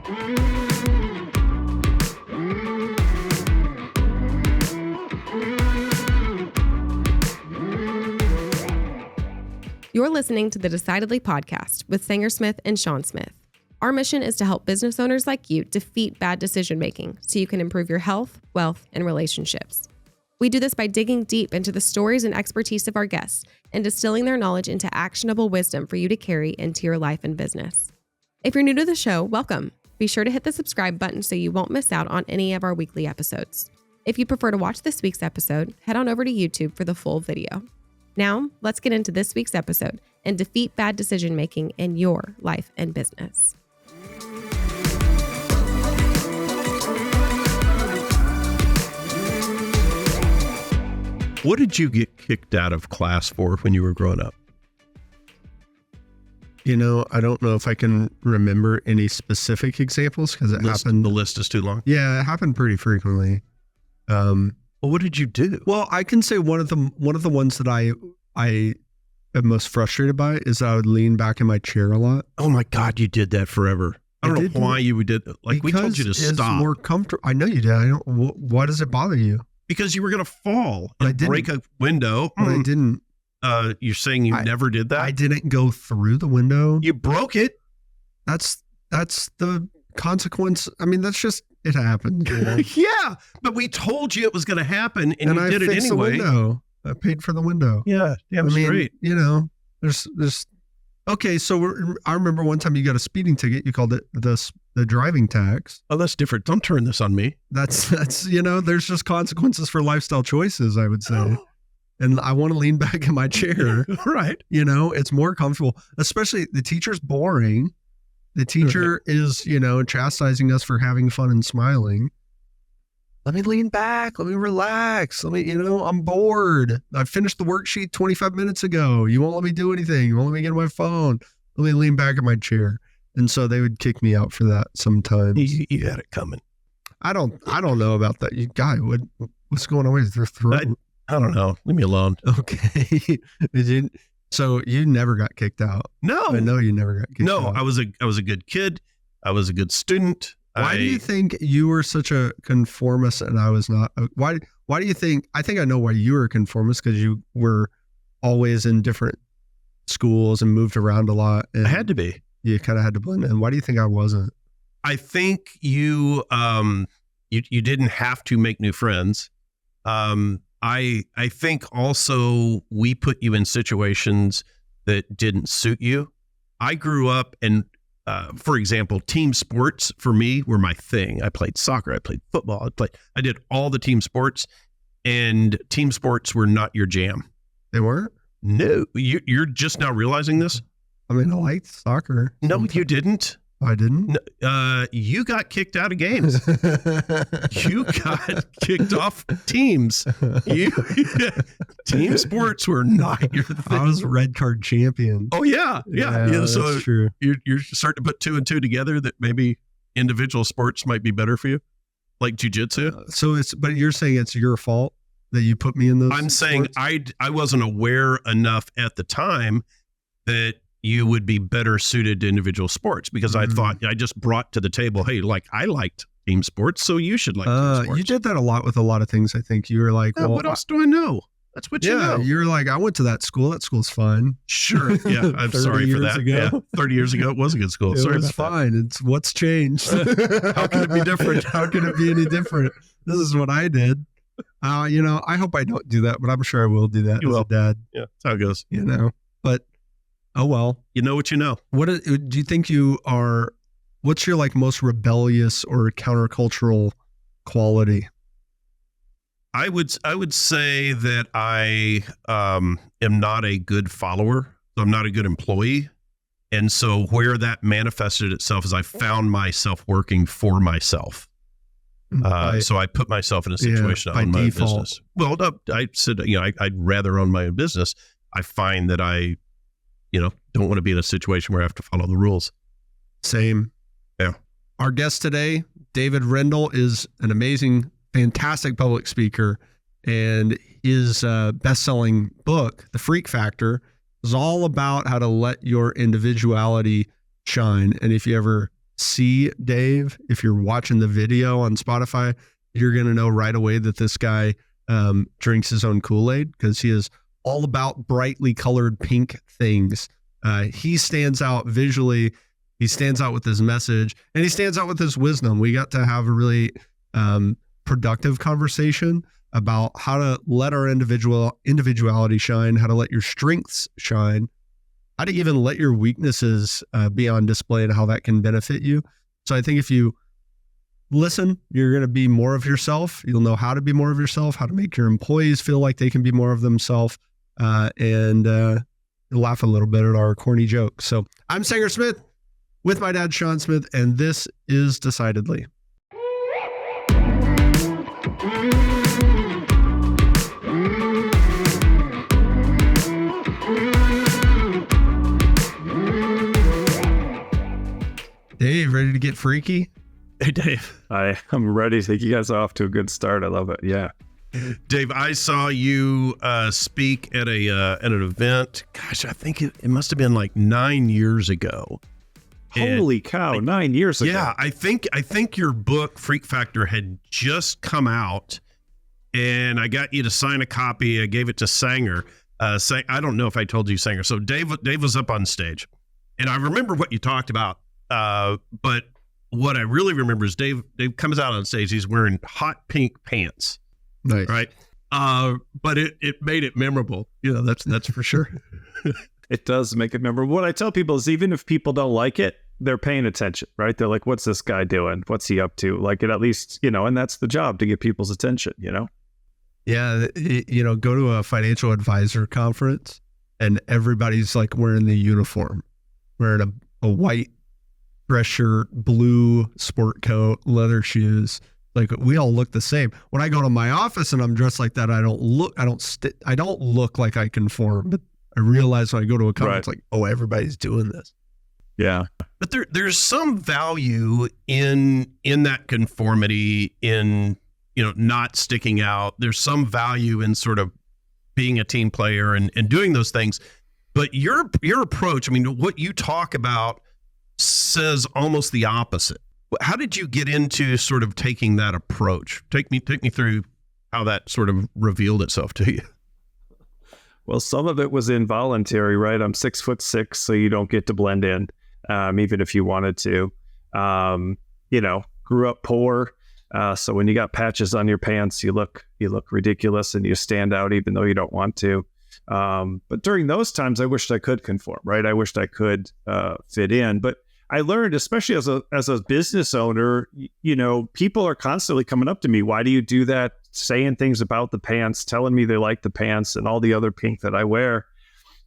You're listening to the Decidedly podcast with Sanger Smith and Sean Smith. Our mission is to help business owners like you defeat bad decision-making so you can improve your health, wealth, and relationships. We do this by digging deep into the stories and expertise of our guests and distilling their knowledge into actionable wisdom for you to carry into your life and business. If you're new to the show, welcome. Be sure to hit the subscribe button so you won't miss out on any of our weekly episodes. If you prefer to watch this week's episode, head on over to YouTube for the full video. Now, let's get into this week's episode and defeat bad decision-making in your life and business. What did you get kicked out of class for when you were growing up? You know, I don't know if I can remember any specific examples because it happened. The list is too long. Yeah, it happened pretty frequently. Well, what did you do? Well, I can say one of the ones that I am most frustrated by is that I would lean back in my chair a lot. Oh my God, you did that forever. I don't know why you did. Like, we told you to stop. It's more comfortable. I know you did. Why does it bother you? Because you were going to fall and break a window. But I didn't. You're saying you never did that? I didn't go through the window. You broke it. That's the consequence. I mean, that's just, it happened. You know? Yeah, but we told you it was going to happen, and you did it anyway. The window. I paid for the window. Yeah, damn straight. You know, there's. Okay, so I remember one time you got a speeding ticket. You called it the driving tax. Oh, that's different. Don't turn this on me. That's you know, there's just consequences for lifestyle choices, I would say. And I want to lean back in my chair. Right. You know, it's more comfortable. Especially the teacher's boring. The teacher is, you know, chastising us for having fun and smiling. Let me lean back. Let me relax. I'm bored. I finished the worksheet 25 minutes ago. You won't let me do anything. You won't let me get on my phone. Let me lean back in my chair. And so they would kick me out for that sometimes. You had it coming. I don't know about that. You guy, what's going on with your throat? I don't know. Leave me alone. Okay. So you never got kicked out? No. I know you never got kicked out. No, I was a good kid. I was a good student. Why do you think you were such a conformist and I was not? Why do you think? I think I know why you were a conformist, because you were always in different schools and moved around a lot. And I had to be. You kind of had to blend in. Why do you think I wasn't? I think you didn't have to make new friends. I think also we put you in situations that didn't suit you. I grew up and, for example, team sports for me were my thing. I played soccer, I played football, I did all the team sports, and team sports were not your jam. They weren't? No, you're just now realizing this? I mean, I liked soccer. No, you didn't. I didn't? You got kicked out of games. You got kicked off teams. Team sports were not your thing. I was a red card champion. Oh, yeah. So that's true. You're starting to put two and two together that maybe individual sports might be better for you, like jujitsu. But you're saying it's your fault that you put me in those I'm saying sports? I wasn't aware enough at the time that you would be better suited to individual sports, because I thought I just brought to the table, hey, like I liked team sports, so you should like team sports. You did that a lot with a lot of things. I think you were like, well, what else do I know? That's what you know. You're like, I went to that school. That school's fine. Sure. Yeah. I'm sorry for that. Yeah, 30 years ago, it was a good school. Sorry, it's fine. It's what's changed. How can it be different? How can it be any different? This is what I did. You know, I hope I don't do that, but I'm sure I will do that as a dad. Yeah, that's how it goes. You know, but oh well. You know what you know. What do you think you are? What's your like most rebellious or countercultural quality? I would say that I am not a good follower. I'm not a good employee. And so where that manifested itself is I found myself working for myself. So I put myself in a situation to own my business. Well, no, I said, I'd rather own my own business. I find that I, don't want to be in a situation where I have to follow the rules. Same. Yeah. Our guest today, David Rendall, is an amazing, fantastic public speaker, and his best-selling book, The Freak Factor, is all about how to let your individuality shine. And if you ever see Dave, if you're watching the video on Spotify, you're going to know right away that this guy drinks his own Kool-Aid, because he is all about brightly colored pink things. He stands out visually. He stands out with his message, and he stands out with his wisdom. We got to have a really productive conversation about how to let our individuality shine, how to let your strengths shine, how to even let your weaknesses be on display, and how that can benefit you. So I think if you listen, you're going to be more of yourself. You'll know how to be more of yourself, how to make your employees feel like they can be more of themselves, and laugh a little bit at our corny jokes. So I'm Sanger Smith with my dad, Sean Smith, and this is Decidedly. Dave, ready to get freaky? Hey, Dave. I'm ready to take you guys off to a good start. I love it. Yeah. Dave, I saw you speak at an event. Gosh, I think it must have been like 9 years ago. Holy cow, 9 years ago. Yeah, I think your book, Freak Factor, had just come out, and I got you to sign a copy. I gave it to Sanger. I don't know if I told you, Sanger. So Dave was up on stage, and I remember what you talked about. But what I really remember is Dave comes out on stage. He's wearing hot pink pants. Nice. Right. But it made it memorable. That's for sure. It does make it memorable. What I tell people is, even if people don't like it, they're paying attention, right? They're like, what's this guy doing? What's he up to? Like, it at least, and that's the job, to get people's attention, Yeah. Go to a financial advisor conference and everybody's like wearing the uniform, wearing a white dress shirt, blue sport coat, leather shoes. Like, we all look the same. When I go to my office and I'm dressed like that, I don't look like I conform. But I realize when I go to a conference, like, oh, everybody's doing this. Yeah. But there's some value in that conformity, in, not sticking out. There's some value in sort of being a team player and doing those things. But your approach, I mean, what you talk about says almost the opposite. How did you get into sort of taking that approach? Take me through how that sort of revealed itself to you. Well, some of it was involuntary, right? I'm 6'6", so you don't get to blend in, even if you wanted to. Grew up poor, so when you got patches on your pants, you look ridiculous and you stand out even though you don't want to. But during those times, I wished I could conform, right? I wished I could fit in, but I learned, especially as a business owner, people are constantly coming up to me. Why do you do that? Saying things about the pants, telling me they like the pants and all the other pink that I wear.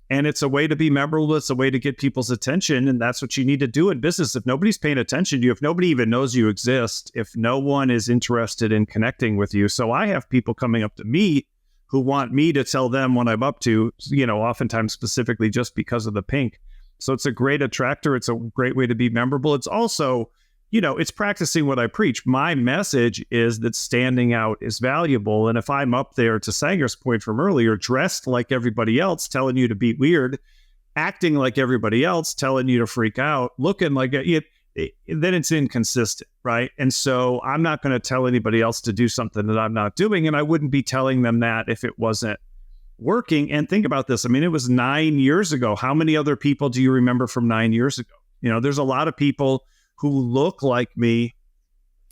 And it's a way to be memorable. It's a way to get people's attention. And that's what you need to do in business. If nobody's paying attention to you, if nobody even knows you exist, if no one is interested in connecting with you. So I have people coming up to me who want me to tell them what I'm up to, oftentimes specifically just because of the pink. So it's a great attractor. It's a great way to be memorable. It's also, it's practicing what I preach. My message is that standing out is valuable. And if I'm up there, to Sanger's point from earlier, dressed like everybody else, telling you to be weird, acting like everybody else, telling you to freak out, looking like it, then it's inconsistent, right? And so I'm not going to tell anybody else to do something that I'm not doing. And I wouldn't be telling them that if it wasn't working. And think about this. I mean, it was 9 years ago. How many other people do you remember from 9 years ago? There's a lot of people who look like me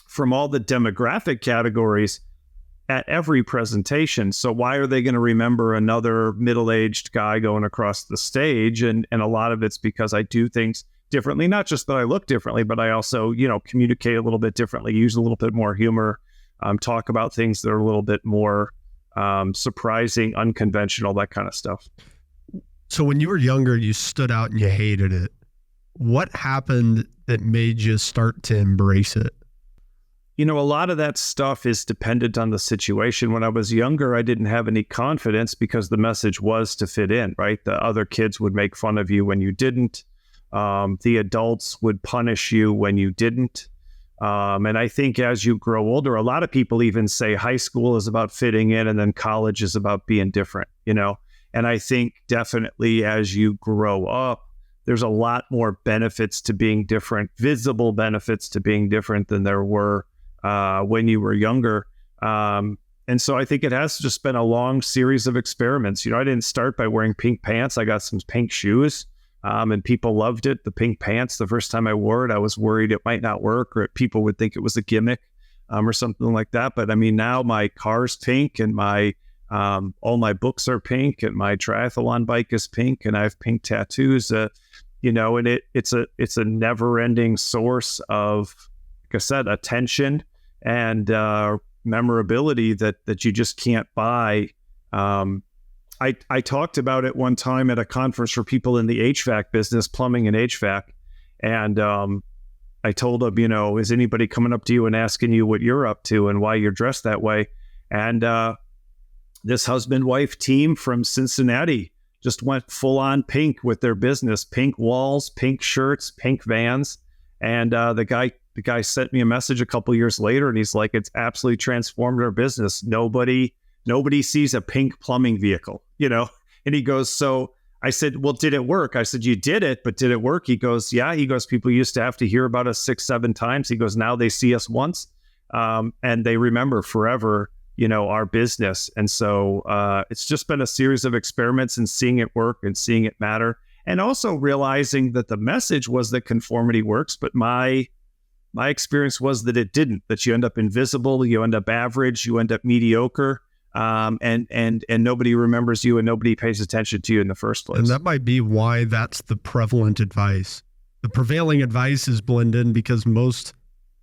from all the demographic categories at every presentation. So why are they going to remember another middle-aged guy going across the stage? And a lot of it's because I do things differently. Not just that I look differently, but I also, communicate a little bit differently, use a little bit more humor, talk about things that are a little bit more surprising, unconventional, that kind of stuff. So when you were younger, you stood out and you hated it. What happened that made you start to embrace it? A lot of that stuff is dependent on the situation. When I was younger, I didn't have any confidence because the message was to fit in, right? The other kids would make fun of you when you didn't. The adults would punish you when you didn't. And I think as you grow older, a lot of people even say high school is about fitting in and then college is about being different, And I think definitely as you grow up, there's a lot more benefits to being different, visible benefits to being different than there were when you were younger. And so I think it has just been a long series of experiments. I didn't start by wearing pink pants. I got some pink shoes, and people loved it. The pink pants, the first time I wore it, I was worried it might not work, or people would think it was a gimmick, or something like that. But I mean, now my car's pink, and my all my books are pink, and my triathlon bike is pink, and I have pink tattoos. And it's a never-ending source of, like I said, attention and memorability that you just can't buy. I talked about it one time at a conference for people in the HVAC business, plumbing and HVAC, and I told them, is anybody coming up to you and asking you what you're up to and why you're dressed that way? And this husband-wife team from Cincinnati just went full-on pink with their business: pink walls, pink shirts, pink vans. And the guy sent me a message a couple years later, and he's like, it's absolutely transformed our business. Nobody sees a pink plumbing vehicle, And he goes, so I said, well, did it work? I said, you did it, but did it work? He goes, yeah. He goes, people used to have to hear about us 6-7 times. He goes, now they see us once, and they remember forever, our business. And so it's just been a series of experiments and seeing it work and seeing it matter. And also realizing that the message was that conformity works, but my experience was that it didn't, that you end up invisible, you end up average, you end up mediocre, and nobody remembers you and nobody pays attention to you in the first place. And that might be why that's the prevalent advice. The prevailing advice is blend in because most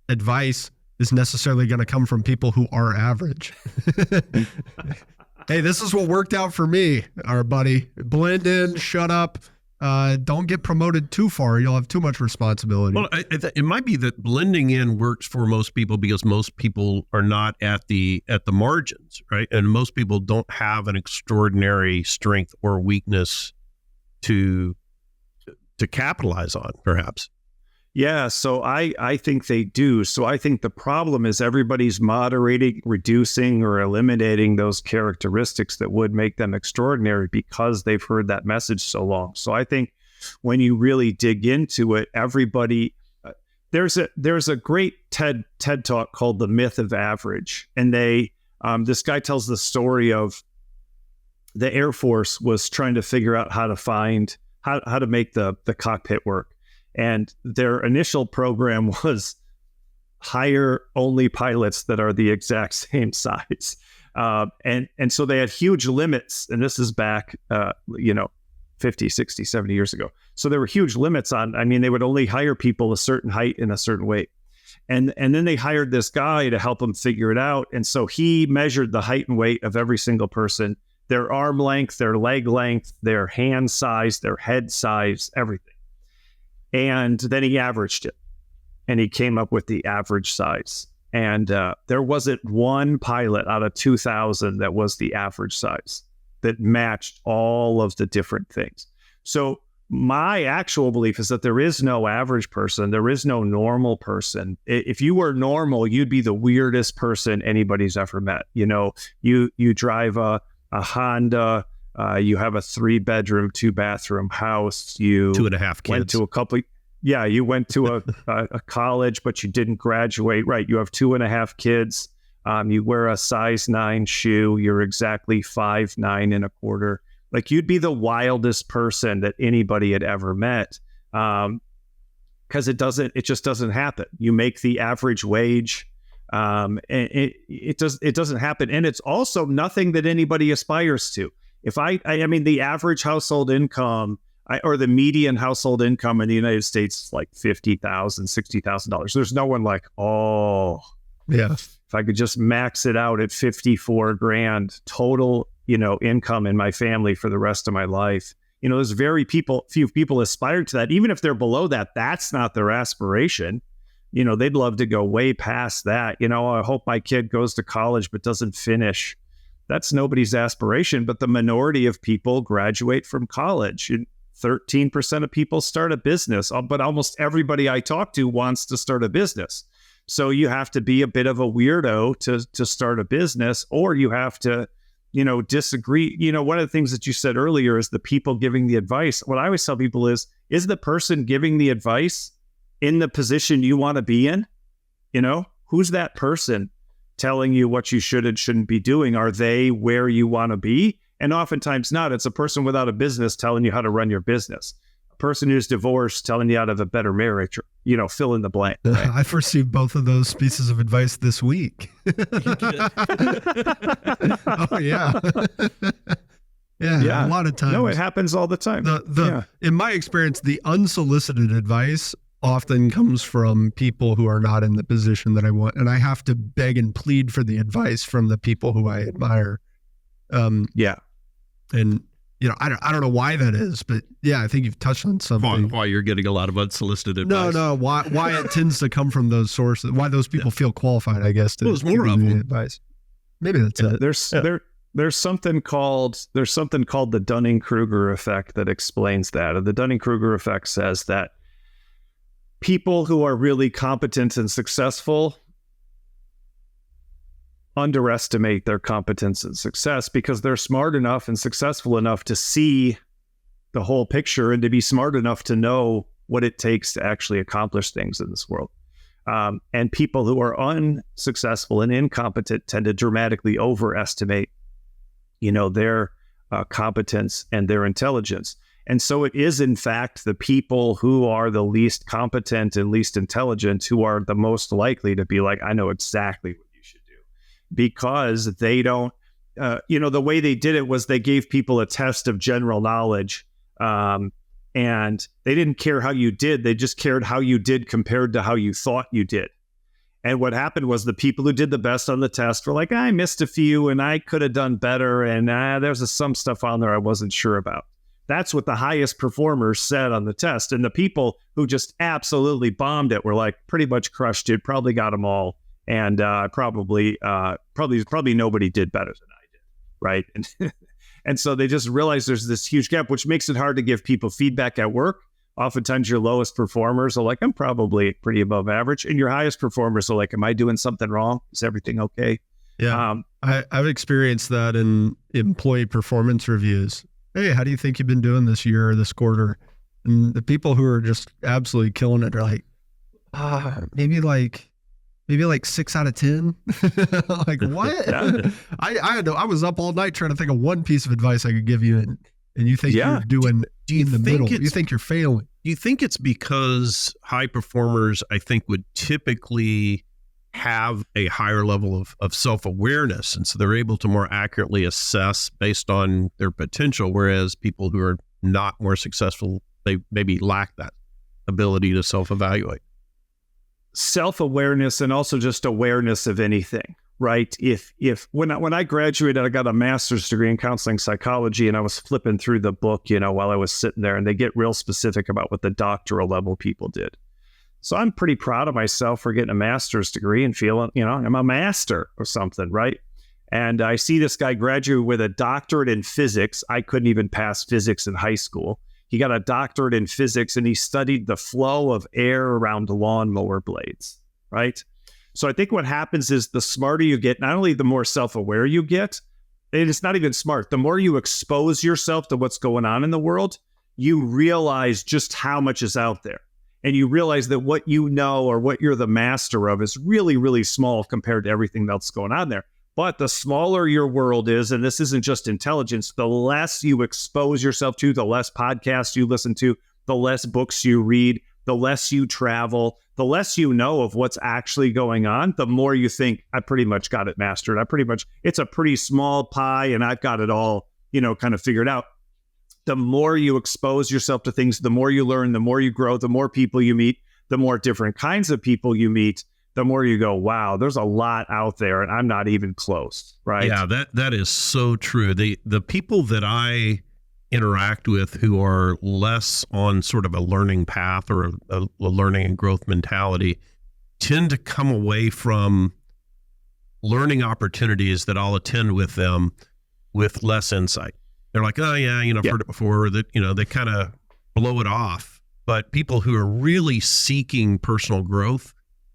advice is necessarily going to come from people who are average. Hey, this is what worked out for me, our buddy. Blend in, shut up. Don't get promoted too far. You'll have too much responsibility. Well, it might be that blending in works for most people because most people are not at the margins, right? And most people don't have an extraordinary strength or weakness to capitalize on, perhaps. Yeah, so I think they do. So I think the problem is everybody's moderating, reducing, or eliminating those characteristics that would make them extraordinary because they've heard that message so long. So I think when you really dig into it, everybody, there's a great TED talk called The Myth of Average, and this guy tells the story of the Air Force was trying to figure out how to make the cockpit work. And their initial program was hire only pilots that are the exact same size. And so they had huge limits. And this is back, 50, 60, 70 years ago. So there were huge limits they would only hire people a certain height and a certain weight. And then they hired this guy to help them figure it out. And so he measured the height and weight of every single person, their arm length, their leg length, their hand size, their head size, everything. And then he averaged it, and he came up with the average size. And there wasn't one pilot out of 2,000 that was the average size that matched all of the different things. So my actual belief is that there is no average person. There is no normal person. If you were normal, you'd be the weirdest person anybody's ever met. You drive a Honda. You have a 3-bedroom, 2-bathroom house. You 2.5 kids. Went to a couple. Yeah, you went to a college, but you didn't graduate. Right. You have 2.5 kids. You wear a size 9 shoe. You're exactly 5'9.25". Like, you'd be the wildest person that anybody had ever met. Because it just doesn't happen. You make the average wage. And it doesn't happen. And it's also nothing that anybody aspires to. If the average household income or the median household income in the United States is like $50,000, $60,000. There's no one like, oh, yeah, if I could just max it out at $54,000 total, income in my family for the rest of my life. There's few people aspire to that. Even if they're below that, that's not their aspiration. They'd love to go way past that. I hope my kid goes to college but doesn't finish. That's nobody's aspiration, but the minority of people graduate from college. 13% of people start a business, but almost everybody I talk to wants to start a business. So you have to be a bit of a weirdo to start a business, or you have to disagree. One of the things that you said earlier is the people giving the advice. What I always tell people is the person giving the advice in the position you want to be in? Who's that person telling you what you should and shouldn't be doing? Are they where you want to be? And oftentimes not. It's a person without a business telling you how to run your business. A person who's divorced telling you how to have a better marriage. Fill in the blank. Right? I've received both of those pieces of advice this week. Oh, yeah. Yeah, a lot of times. No, it happens all the time. In my experience, the unsolicited advice often comes from people who are not in the position that I want, and I have to beg and plead for the advice from the people who I admire. And I don't know why that is, but yeah, I think you've touched on something. Why you're getting a lot of unsolicited advice? No, why it tends to come from those sources? Why those people feel qualified? I guess to there's more of them. Advice. Maybe that's it. There's something called the Dunning-Kruger Effect that explains that. And the Dunning-Kruger Effect says that people who are really competent and successful underestimate their competence and success because they're smart enough and successful enough to see the whole picture and to be smart enough to know what it takes to actually accomplish things in this world. And people who are unsuccessful and incompetent tend to dramatically overestimate, their competence and their intelligence. And so it is, in fact, the people who are the least competent and least intelligent who are the most likely to be like, I know exactly what you should do. Because they don't, the way they did it was they gave people a test of general knowledge. And they didn't care how you did. They just cared how you did compared to how you thought you did. And what happened was the people who did the best on the test were like, I missed a few and I could have done better. And there's some stuff on there I wasn't sure about. That's what the highest performers said on the test. And the people who just absolutely bombed it were like pretty much crushed it, probably got them all. And probably nobody did better than I did. Right. And so they just realized there's this huge gap, which makes it hard to give people feedback at work. Oftentimes your lowest performers are like, I'm probably pretty above average. And your highest performers are like, am I doing something wrong? Is everything okay? Yeah. I've experienced that in employee performance reviews. Hey, how do you think you've been doing this year or this quarter? And the people who are just absolutely killing it are like, maybe like 6 out of 10. Like what? Yeah. I was up all night trying to think of one piece of advice I could give you, and you think you're doing in the middle. You think you're failing. Do you think it's because high performers, I think, would typically have a higher level of self-awareness, and so they're able to more accurately assess based on their potential, whereas people who are not more successful, they maybe lack that ability to self-evaluate? Self-awareness and also just awareness of anything, right? When I graduated, I got a master's degree in counseling psychology, and I was flipping through the book, while I was sitting there, and they get real specific about what the doctoral level people did. So I'm pretty proud of myself for getting a master's degree and feeling, I'm a master or something, right? And I see this guy graduate with a doctorate in physics. I couldn't even pass physics in high school. He got a doctorate in physics, and he studied the flow of air around lawnmower blades, right? So I think what happens is the smarter you get, not only the more self-aware you get, and it's not even smart, the more you expose yourself to what's going on in the world, you realize just how much is out there. And you realize that what you know or what you're the master of is really, really small compared to everything else going on there. But the smaller your world is, and this isn't just intelligence, the less you expose yourself to, the less podcasts you listen to, the less books you read, the less you travel, the less you know of what's actually going on, the more you think, I pretty much got it mastered. It's a pretty small pie and I've got it all, kind of figured out. The more you expose yourself to things, the more you learn, the more you grow, the more people you meet, the more different kinds of people you meet, the more you go, wow, there's a lot out there and I'm not even close, right? Yeah, that is so true. The people that I interact with who are less on sort of a learning path or a learning and growth mentality tend to come away from learning opportunities that I'll attend with them with less insight. They're like, oh yeah, I've heard it before, or that, they kind of blow it off. But people who are really seeking personal growth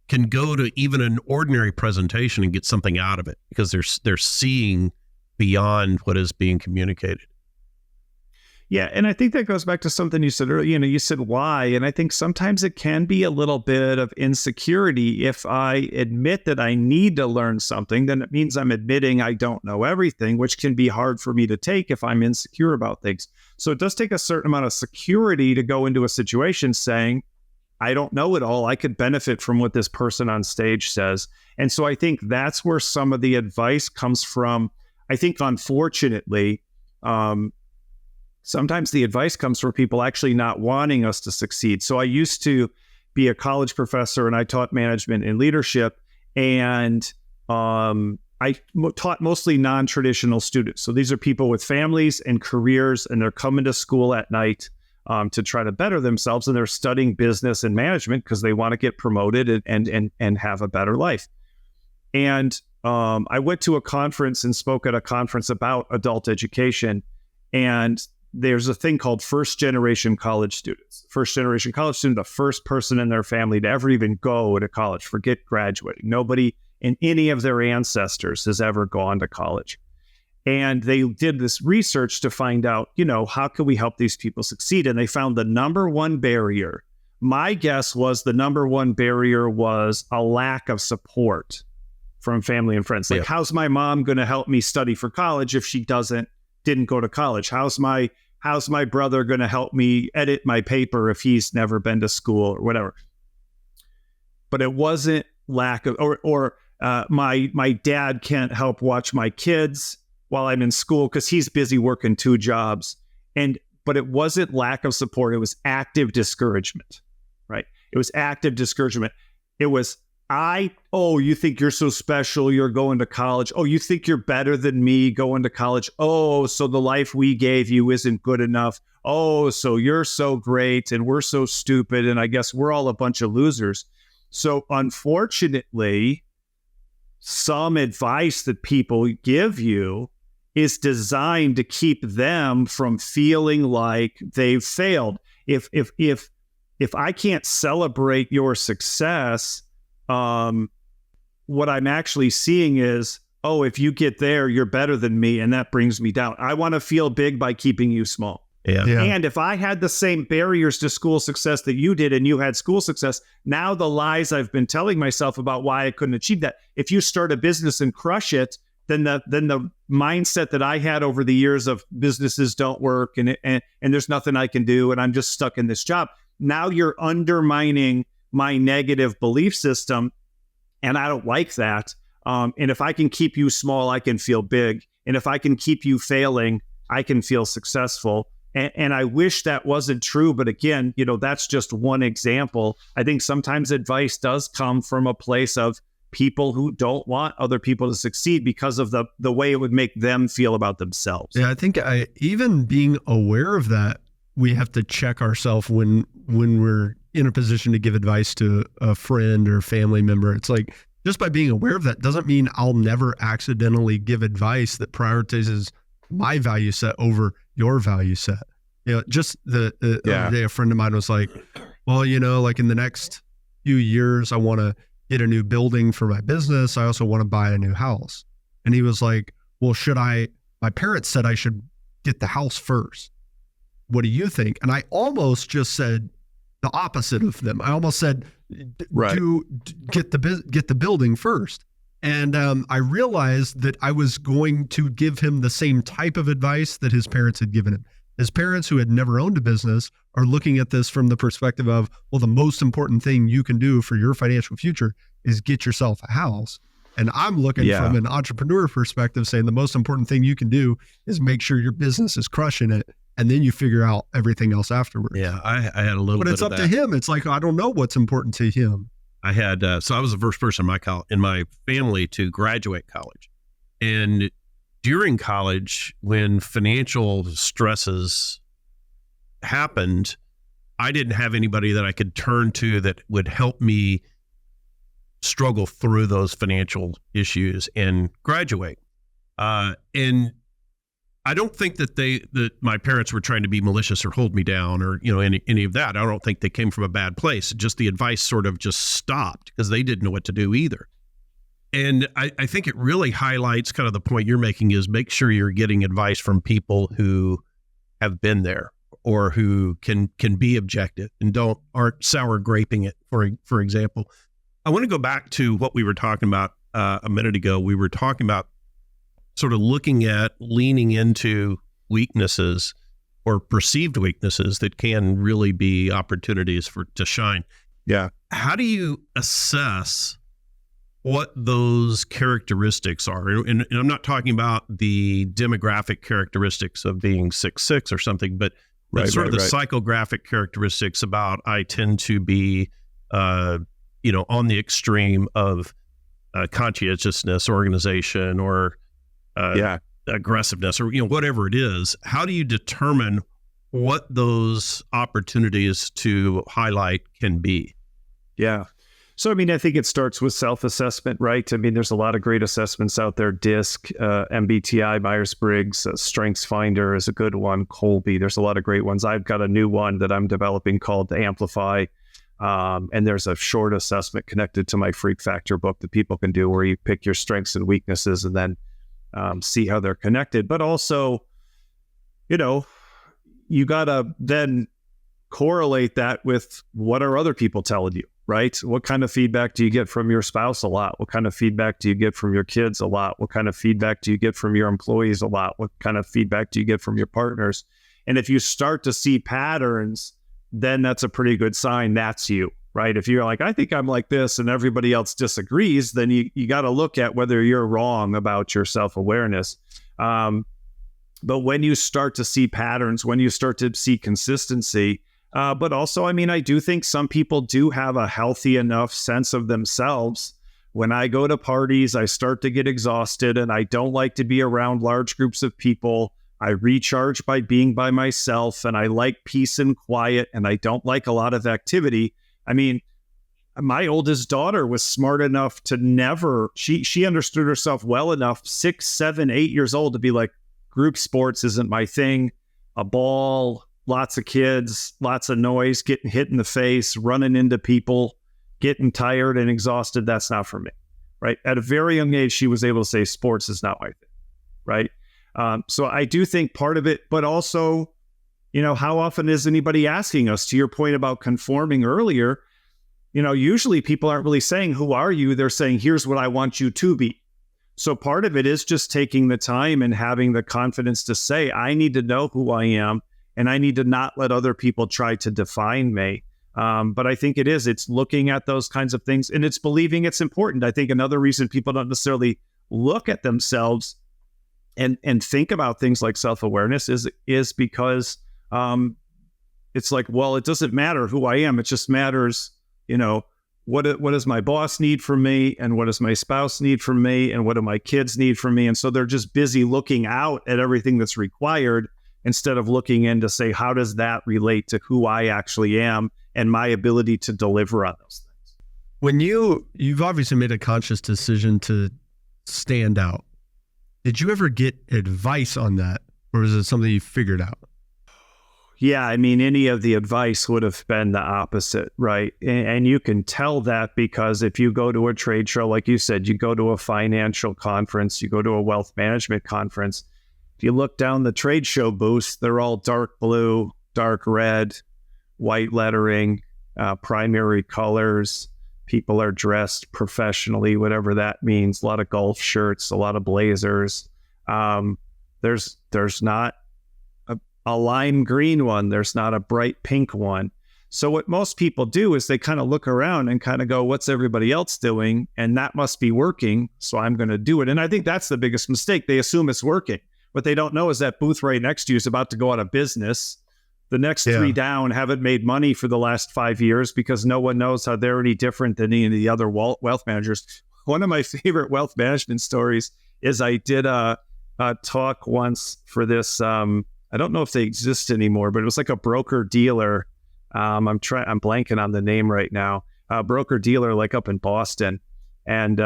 can go to even an ordinary presentation and get something out of it because they're seeing beyond what is being communicated. Yeah, and I think that goes back to something you said earlier. You said why, and I think sometimes it can be a little bit of insecurity. If I admit that I need to learn something, then it means I'm admitting I don't know everything, which can be hard for me to take if I'm insecure about things. So it does take a certain amount of security to go into a situation saying, I don't know it all. I could benefit from what this person on stage says. And so I think that's where some of the advice comes from. I think, unfortunately, sometimes the advice comes from people actually not wanting us to succeed. So I used to be a college professor and I taught management and leadership, and I taught mostly non-traditional students. So these are people with families and careers, and they're coming to school at night to try to better themselves, and they're studying business and management because they want to get promoted and have a better life. And I went to a conference and spoke at a conference about adult education, and there's a thing called first-generation college students. First-generation college student, the first person in their family to ever even go to college, forget graduating. Nobody in any of their ancestors has ever gone to college. And they did this research to find out, how can we help these people succeed? And they found the number one barrier. My guess was the number one barrier was a lack of support from family and friends. Like, how's my mom going to help me study for college if she didn't go to college? How's my brother going to help me edit my paper if he's never been to school or whatever? But it wasn't lack of, or my dad can't help watch my kids while I'm in school because he's busy working 2 jobs. But it wasn't lack of support. It was active discouragement, right? It was active discouragement. It was, you think you're so special, you're going to college. Oh, you think you're better than me going to college. Oh, so the life we gave you isn't good enough. Oh, so you're so great and we're so stupid, and I guess we're all a bunch of losers. So unfortunately, some advice that people give you is designed to keep them from feeling like they've failed. If I can't celebrate your success, what I'm actually seeing is, if you get there, you're better than me, and that brings me down. I want to feel big by keeping you small. Yeah. And if I had the same barriers to school success that you did and you had school success, now the lies I've been telling myself about why I couldn't achieve that, if you start a business and crush it, then the mindset that I had over the years of businesses don't work and there's nothing I can do and I'm just stuck in this job. Now you're undermining my negative belief system, and I don't like that. And if I can keep you small, I can feel big. And if I can keep you failing, I can feel successful. And I wish that wasn't true. But again, that's just one example. I think sometimes advice does come from a place of people who don't want other people to succeed because of the way it would make them feel about themselves. Yeah, I think even being aware of that, we have to check ourselves when we're in a position to give advice to a friend or family member. It's like, just by being aware of that doesn't mean I'll never accidentally give advice that prioritizes my value set over your value set. Just the other day, a friend of mine was like, well, like in the next few years, I want to get a new building for my business. I also want to buy a new house. And he was like, well, my parents said I should get the house first. What do you think? And I almost just said the opposite of them. I almost said, get the building first. And I realized that I was going to give him the same type of advice that his parents had given him. His parents, who had never owned a business, are looking at this from the perspective of, well, the most important thing you can do for your financial future is get yourself a house. And I'm looking from an entrepreneur perspective, saying the most important thing you can do is make sure your business is crushing it. And then you figure out everything else afterwards. Yeah, I had a little bit of that. But it's up to him. It's like, I don't know what's important to him. I had, so I was the first person in my family to graduate college. And during college, when financial stresses happened, I didn't have anybody that I could turn to that would help me struggle through those financial issues and graduate. And I don't think that my parents were trying to be malicious or hold me down or, any of that. I don't think they came from a bad place. Just the advice sort of just stopped because they didn't know what to do either. And I think it really highlights kind of the point you're making is make sure you're getting advice from people who have been there or who can be objective and aren't sour graping it, for example. I want to go back to what we were talking about a minute ago. We were talking about sort of looking at leaning into weaknesses or perceived weaknesses that can really be opportunities to shine. Yeah. How do you assess what those characteristics are? And I'm not talking about the demographic characteristics of being 6'6" or something, but sort of the psychographic characteristics about I tend to be, on the extreme of conscientiousness, organization, or aggressiveness, or whatever it is. How do you determine what those opportunities to highlight can be? Yeah. So, I mean, I think it starts with self-assessment, right? I mean, there's a lot of great assessments out there. DISC, MBTI, Myers-Briggs, StrengthsFinder is a good one. Colby, there's a lot of great ones. I've got a new one that I'm developing called Amplify. And there's a short assessment connected to my Freak Factor book that people can do where you pick your strengths and weaknesses and then see how they're connected. But also, you got to then correlate that with what are other people telling you, right? What kind of feedback do you get from your spouse a lot? What kind of feedback do you get from your kids a lot? What kind of feedback do you get from your employees a lot? What kind of feedback do you get from your partners? And if you start to see patterns, then that's a pretty good sign that's you, right? If you're like, I think I'm like this and everybody else disagrees, then you got to look at whether you're wrong about your self-awareness. But when you start to see patterns, when you start to see consistency, but also, I mean, I do think some people do have a healthy enough sense of themselves. When I go to parties, I start to get exhausted and I don't like to be around large groups of people. I recharge by being by myself and I like peace and quiet and I don't like a lot of activity. I mean, my oldest daughter was smart enough to she understood herself well enough, 6, 7, 8 years old, to be like, group sports isn't my thing. A ball, lots of kids, lots of noise, getting hit in the face, running into people, getting tired and exhausted. That's not for me, right? At a very young age, she was able to say sports is not my thing, right? So I do think part of it, but also, how often is anybody asking us, to your point about conforming earlier, usually people aren't really saying, who are you? They're saying, here's what I want you to be. So part of it is just taking the time and having the confidence to say, I need to know who I am and I need to not let other people try to define me. But I think it's looking at those kinds of things and it's believing it's important. I think another reason people don't necessarily look at themselves and think about things like self-awareness is because it's like, well, it doesn't matter who I am. It just matters, what does my boss need from me and what does my spouse need from me and what do my kids need from me? And so they're just busy looking out at everything that's required instead of looking in to say, how does that relate to who I actually am and my ability to deliver on those things? When you've obviously made a conscious decision to stand out, did you ever get advice on that, or is it something you figured out? Yeah, I mean, any of the advice would have been the opposite, right? And you can tell that because if you go to a trade show, like you said, you go to a financial conference, you go to a wealth management conference, if you look down the trade show booths, they're all dark blue, dark red, white lettering, primary colors. People are dressed professionally, whatever that means. A lot of golf shirts, a lot of blazers. There's not a lime green one. There's not a bright pink one. So what most people do is they kind of look around and kind of go, what's everybody else doing? And that must be working. So I'm going to do it. And I think that's the biggest mistake. They assume it's working. What they don't know is that booth right next to you is about to go out of business. The next three down haven't made money for the last 5 years because no one knows how they're any different than any of the other wealth managers. One of my favorite wealth management stories is I did a talk once for this. I don't know if they exist anymore, but it was like a broker dealer. I'm blanking on the name right now. Broker dealer, like up in Boston, and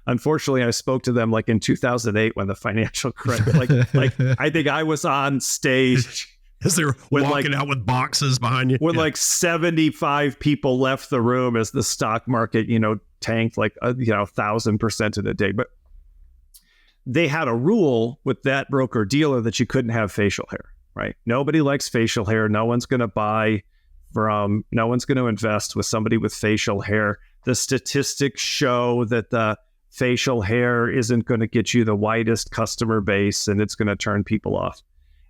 unfortunately, I spoke to them like in 2008 when the financial crisis. Like I think I was on stage. As they were walking out with boxes behind you. When like 75 people left the room as the stock market, tanked like 1,000% in a day. But they had a rule with that broker dealer that you couldn't have facial hair, right? Nobody likes facial hair. No one's going to invest with somebody with facial hair. The statistics show that the facial hair isn't going to get you the widest customer base, and it's going to turn people off.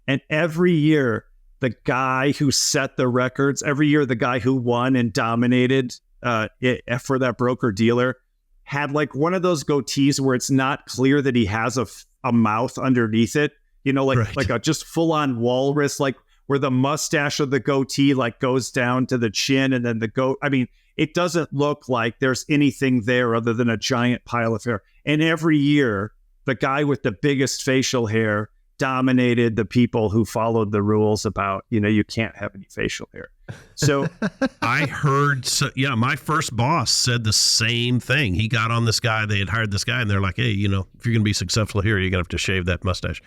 And every year, the guy who set the records, every year the guy who won and dominated for that broker dealer had like one of those goatees where it's not clear that he has a mouth underneath it, like a just full on walrus, like where the mustache of the goatee like goes down to the chin, and then it doesn't look like there's anything there other than a giant pile of hair. And every year, the guy with the biggest facial hair dominated the people who followed the rules about, you can't have any facial hair. So I heard, my first boss said the same thing. He got on this guy, they had hired this guy, and they're like, hey, if you're going to be successful here, you're going to have to shave that mustache.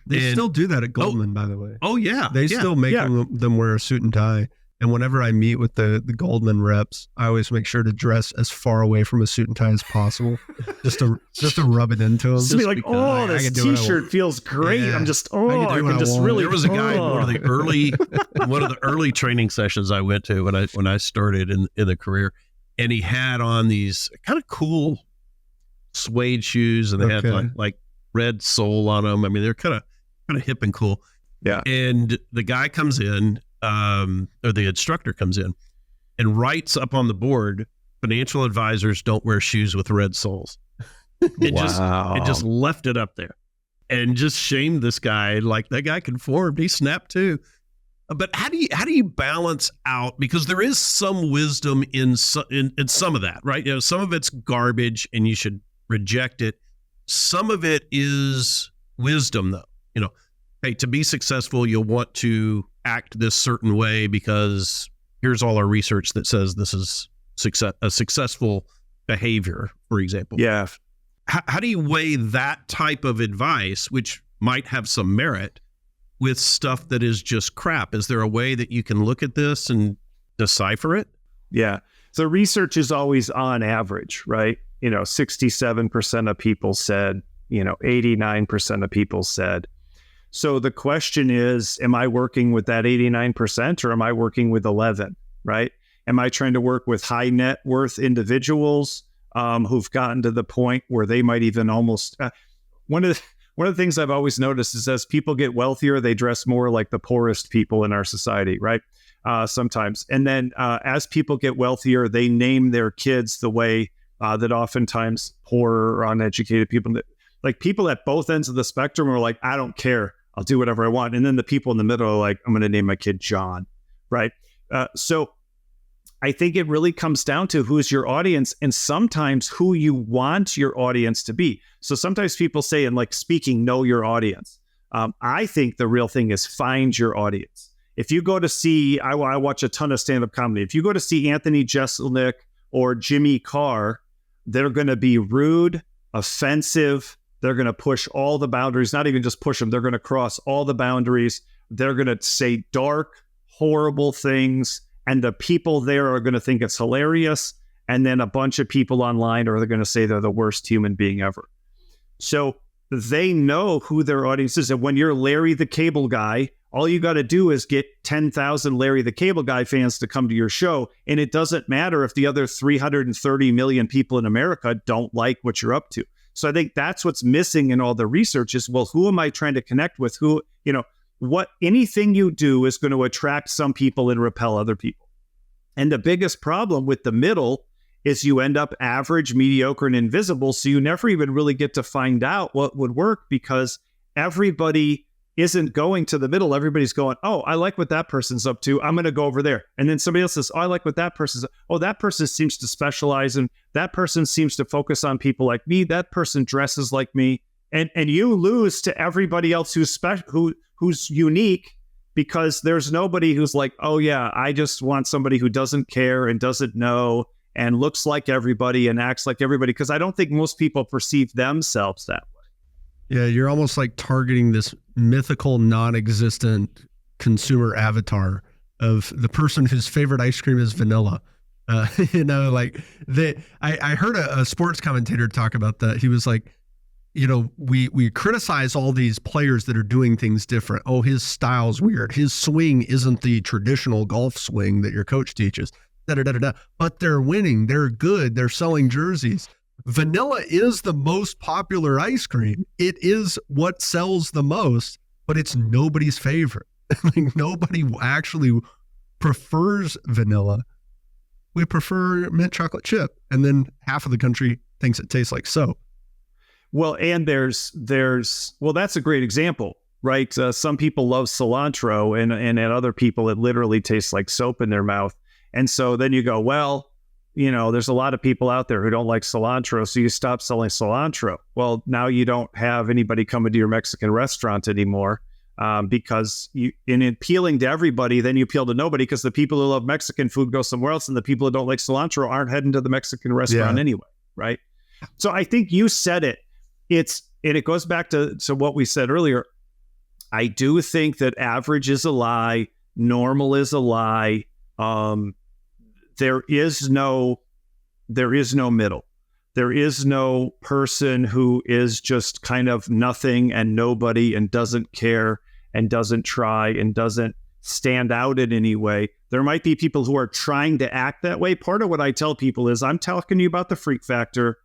They still do that at Goldman, by the way. Oh, yeah. They still make them wear a suit and tie. And whenever I meet with the Goldman reps, I always make sure to dress as far away from a suit and tie as possible, just to rub it into them. Just be like, this T-shirt feels great. Yeah. I'm just, I can just really. There was a guy in one of the early training sessions I went to when I started in the career, and he had on these kind of cool suede shoes, and they had like red sole on them. I mean, they're kind of hip and cool. Yeah. And the guy comes in. Or the instructor comes in and writes up on the board, financial advisors don't wear shoes with red soles. It just left it up there and just shamed this guy. Like, that guy conformed. He snapped too. But how do you balance out? Because there is some wisdom in some of that, right? Some of it's garbage and you should reject it. Some of it is wisdom, though. Hey, to be successful, you'll want to act this certain way because here's all our research that says this is a successful behavior, for example. Yeah. How do you weigh that type of advice, which might have some merit, with stuff that is just crap? Is there a way that you can look at this and decipher it? Yeah. So research is always on average, right? 67% of people said, 89% of people said. So the question is, am I working with that 89% or am I working with 11, right? Am I trying to work with high net worth individuals who've gotten to the point where they might even almost... One of the things I've always noticed is as people get wealthier, they dress more like the poorest people in our society, right? Sometimes. And then as people get wealthier, they name their kids the way that oftentimes poor or uneducated people... Like people at both ends of the spectrum are like, I don't care. I'll do whatever I want. And then the people in the middle are like, I'm going to name my kid John, right? So I think it really comes down to who's your audience and sometimes who you want your audience to be. So sometimes people say in like speaking, know your audience. I think the real thing is find your audience. If you go to see, I watch a ton of stand-up comedy. If you go to see Anthony Jeselnik or Jimmy Carr, they're going to be rude, offensive. They're going to push all the boundaries, not even just push them. They're going to cross all the boundaries. They're going to say dark, horrible things. And the people there are going to think it's hilarious. And then a bunch of people online are going to say they're the worst human being ever. So they know who their audience is. And when you're Larry the Cable Guy, all you got to do is get 10,000 Larry the Cable Guy fans to come to your show. And it doesn't matter if the other 330 million people in America don't like what you're up to. So I think that's what's missing in all the research is, well, who am I trying to connect with? Who, what anything you do is going to attract some people and repel other people. And the biggest problem with the middle is you end up average, mediocre, and invisible. So you never even really get to find out what would work because everybody isn't going to the middle. Everybody's going, oh, I like what that person's up to. I'm going to go over there. And then somebody else says, oh, I like what that person's. Oh, that person seems to specialize in, that person seems to focus on people like me. That person dresses like me. And you lose to everybody else who's unique because there's nobody who's like, oh yeah, I just want somebody who doesn't care and doesn't know and looks like everybody and acts like everybody. Because I don't think most people perceive themselves that way. Yeah, you're almost like targeting this mythical, non-existent consumer avatar of the person whose favorite ice cream is vanilla. Like I heard a sports commentator talk about that. He was like, we criticize all these players that are doing things different. Oh, his style's weird. His swing isn't the traditional golf swing that your coach teaches. But they're winning. They're good. They're selling jerseys. Vanilla is the most popular ice cream. It is what sells the most, but it's nobody's favorite. Like, nobody actually prefers vanilla. We prefer mint chocolate chip, and then half of the country thinks it tastes like soap. Well, and there's that's a great example, right? Some people love cilantro, and other people it literally tastes like soap in their mouth. And so then you go, well, there's a lot of people out there who don't like cilantro, so you stop selling cilantro. Well, now you don't have anybody coming to your Mexican restaurant anymore, because in appealing to everybody, then you appeal to nobody, because the people who love Mexican food go somewhere else, and the people who don't like cilantro aren't heading to the Mexican restaurant anyway, right? So I think you said it. And it goes back to what we said earlier. I do think that average is a lie, normal is a lie. There is no middle. There is no person who is just kind of nothing and nobody and doesn't care and doesn't try and doesn't stand out in any way. There might be people who are trying to act that way. Part of what I tell people is, I'm talking to you about the freak factor.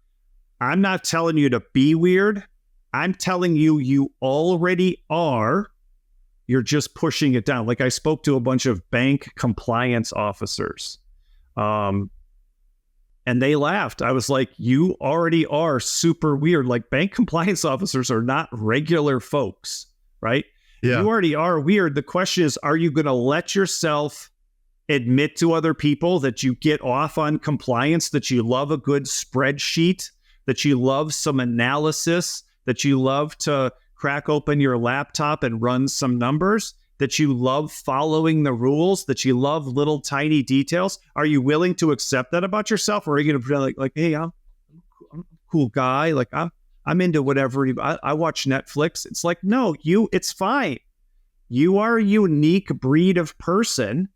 I'm not telling you to be weird. I'm telling you already are. You're just pushing it down. Like, I spoke to a bunch of bank compliance officers. And they laughed. I was like, you already are super weird. Like, bank compliance officers are not regular folks, right? Yeah. You already are weird. The question is, are you going to let yourself admit to other people that you get off on compliance, that you love a good spreadsheet, that you love some analysis, that you love to crack open your laptop and run some numbers, that you love following the rules, that you love little tiny details? Are you willing to accept that about yourself? Or are you going to pretend like, hey, I'm a cool guy. Like, I'm into whatever. I watch Netflix. It's like, no, it's fine. You are a unique breed of person,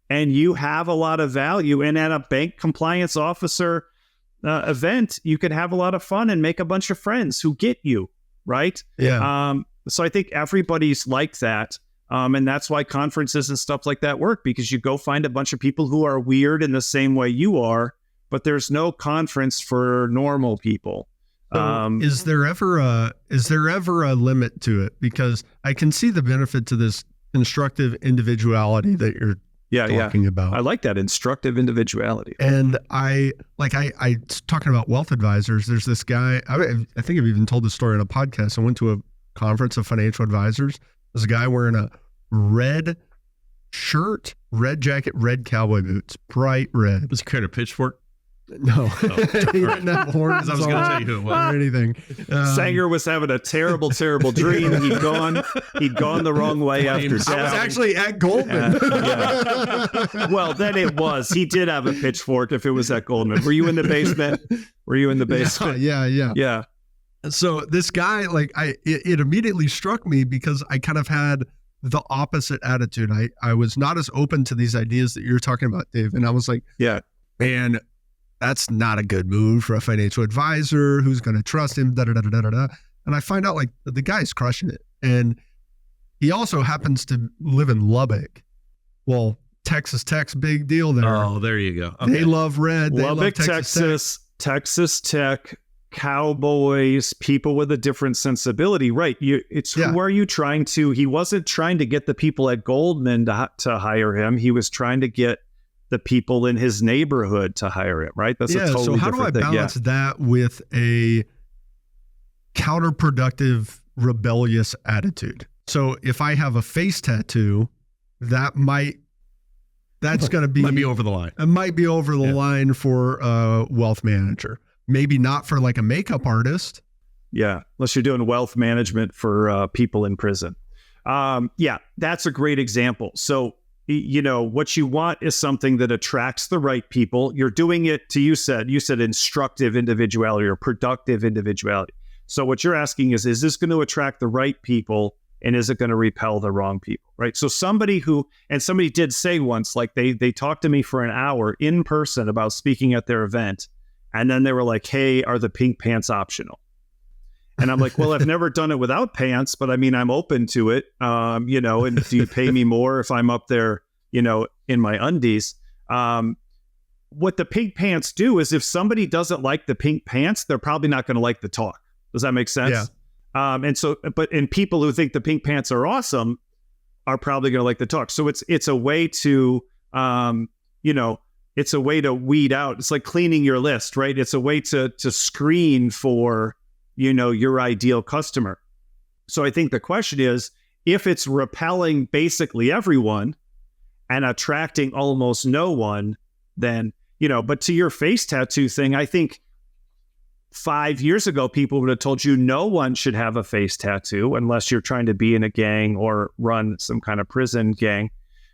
and you have a lot of value. And at a bank compliance officer event, you can have a lot of fun and make a bunch of friends who get you, right? Yeah. So I think everybody's like that. And that's why conferences and stuff like that work, because you go find a bunch of people who are weird in the same way you are, but there's no conference for normal people. So is there ever a limit to it? Because I can see the benefit to this constructive individuality that you're talking about. I like that, instructive individuality. And I talking about wealth advisors. There's this guy, I think I've even told this story on a podcast. I went to a conference of financial advisors. There's a guy wearing a red shirt, red jacket, red cowboy boots, bright red. Was he carrying a pitchfork? No, he didn't have horns. I was going to tell you who it was. Or anything. Sanger was having a terrible, terrible dream. He'd gone the wrong way after. I was actually at Goldman. Well, then it was. He did have a pitchfork. If it was at Goldman, were you in the basement? Yeah. So this guy, it immediately struck me because I kind of had the opposite attitude. I was not as open to these ideas that you're talking about, Dave. And I was like, yeah, man, that's not a good move for a financial advisor. Who's going to trust him? And I find out the guy's crushing it. And he also happens to live in Lubbock. Well, Texas Tech's big deal there. Oh, there you go. Okay. They love red. Lubbock, they love Texas Tech, Cowboys, people with a different sensibility. Right. Who are you trying to? He wasn't trying to get the people at Goldman to hire him. He was trying to get the people in his neighborhood to hire him, right? That's a totally so how different do I balance that with a counterproductive, rebellious attitude? So if I have a face tattoo, that's going to be... might be over the line. It might be over the line for a wealth manager. Maybe not for a makeup artist. Yeah, unless you're doing wealth management for people in prison. That's a great example. So, what you want is something that attracts the right people. You're doing it you said instructive individuality or productive individuality. So what you're asking is this going to attract the right people And is it going to repel the wrong people, right? So somebody did say once, like they talked to me for an hour in person about speaking at their event. And then they were like, hey, are the pink pants optional? And I'm like, well, I've never done it without pants, but I mean, I'm open to it. And do you pay me more if I'm up there, in my undies? What the pink pants do is if somebody doesn't like the pink pants, they're probably not going to like the talk. Does that make sense? Yeah. And people who think the pink pants are awesome are probably going to like the talk. So it's a way to, it's a way to weed out. It's like cleaning your list, right? It's a way to screen for, your ideal customer. So I think the question is, if it's repelling basically everyone and attracting almost no one, then, but to your face tattoo thing, I think 5 years ago, people would have told you no one should have a face tattoo unless you're trying to be in a gang or run some kind of prison gang.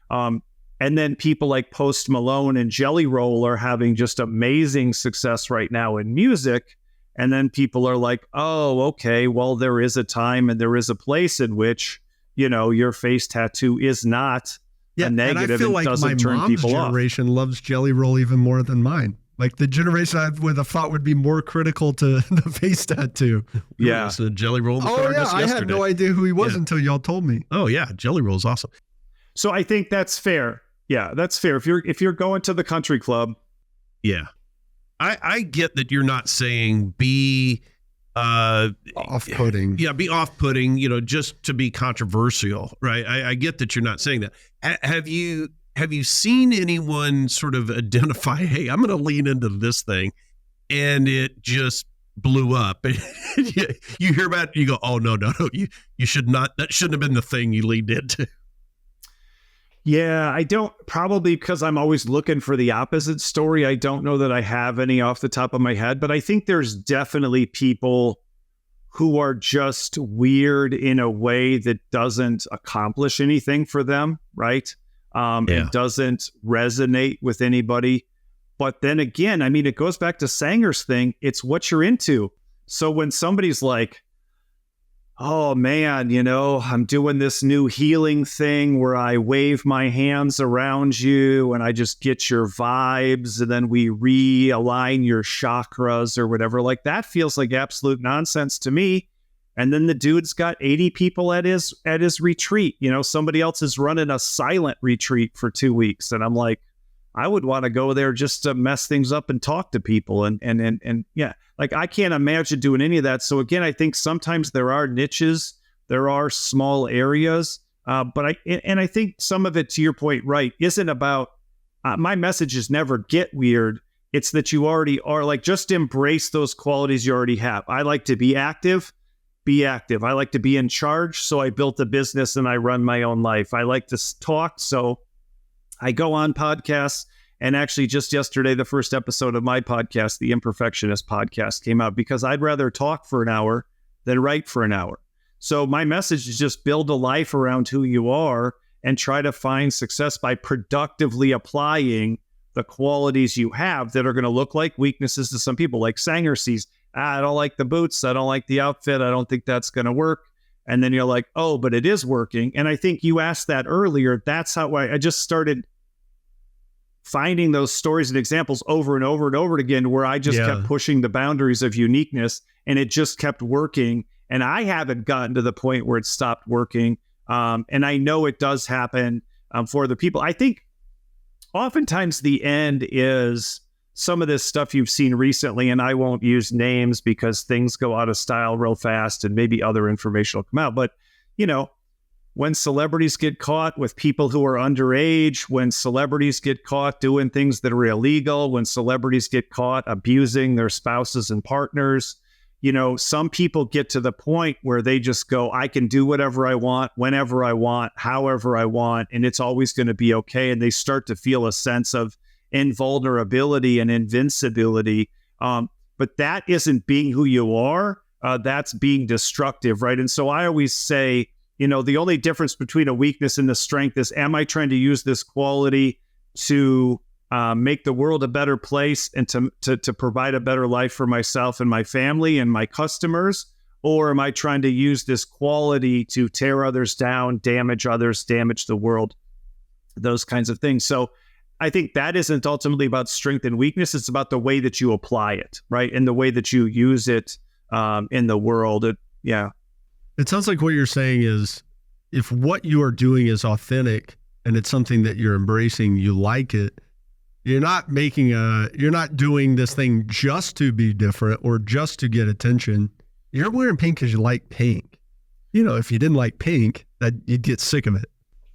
And then people like Post Malone and Jelly Roll are having just amazing success right now in music. And then people are like, oh, okay, well, there is a time and there is a place in which, your face tattoo is not a negative and, like doesn't turn people off. My generation loves Jelly Roll even more than mine. Like the generation I would have thought would be more critical to the face tattoo. Yeah. It's a Jelly Roll. I had no idea who he was until y'all told me. Oh yeah. Jelly Roll's awesome. So I think that's fair. Yeah, that's fair. If you're going to the country club. Yeah. I get that you're not saying be off-putting. Yeah, be off-putting, just to be controversial, right? I get that you're not saying that. Have you seen anyone sort of identify, hey, I'm going to lean into this thing, and it just blew up? You hear about it, you go, oh, no, you should not, that shouldn't have been the thing you leaned into. Yeah, I don't, probably because I'm always looking for the opposite story. I don't know that I have any off the top of my head, but I think there's definitely people who are just weird in a way that doesn't accomplish anything for them, right? It doesn't resonate with anybody. But then again, I mean, it goes back to Sanger's thing. It's what you're into. So when somebody's like, oh man, I'm doing this new healing thing where I wave my hands around you and I just get your vibes and then we realign your chakras or whatever, like that feels like absolute nonsense to me. And then the dude's got 80 people at his retreat. Somebody else is running a silent retreat for 2 weeks. And I'm like, I would want to go there just to mess things up and talk to people. And yeah, like I can't imagine doing any of that. So again, I think sometimes there are niches, there are small areas, but I think some of it, to your point, right, isn't about, my message is never get weird. It's that you already are, like, just embrace those qualities you already have. I like to be active. Be active. I like to be in charge. So I built a business and I run my own life. I like to talk. So I go on podcasts, and actually just yesterday, the first episode of my podcast, the Imperfectionist podcast, came out because I'd rather talk for an hour than write for an hour. So my message is just build a life around who you are and try to find success by productively applying the qualities you have that are going to look like weaknesses to some people. Like Sanger sees, I don't like the boots. I don't like the outfit. I don't think that's going to work. And then you're like, oh, but it is working. And I think you asked that earlier. That's how I just started finding those stories and examples over and over and over again, where I just kept pushing the boundaries of uniqueness, and it just kept working. And I haven't gotten to the point where it stopped working. And I know it does happen for the people. I think oftentimes the end is some of this stuff you've seen recently, and I won't use names because things go out of style real fast and maybe other information will come out. But, when celebrities get caught with people who are underage, when celebrities get caught doing things that are illegal, when celebrities get caught abusing their spouses and partners, some people get to the point where they just go, I can do whatever I want, whenever I want, however I want, and it's always going to be okay. And they start to feel a sense of invulnerability and invincibility. But that isn't being who you are. That's being destructive, right? And so I always say, the only difference between a weakness and a strength is, am I trying to use this quality to make the world a better place and to provide a better life for myself and my family and my customers? Or am I trying to use this quality to tear others down, damage others, damage the world, those kinds of things. So I think that isn't ultimately about strength and weakness. It's about the way that you apply it, right? And the way that you use it in the world. It sounds like what you're saying is if what you are doing is authentic and it's something that you're embracing, you like it, you're not doing this thing just to be different or just to get attention. You're wearing pink because you like pink. If you didn't like pink, that you'd get sick of it.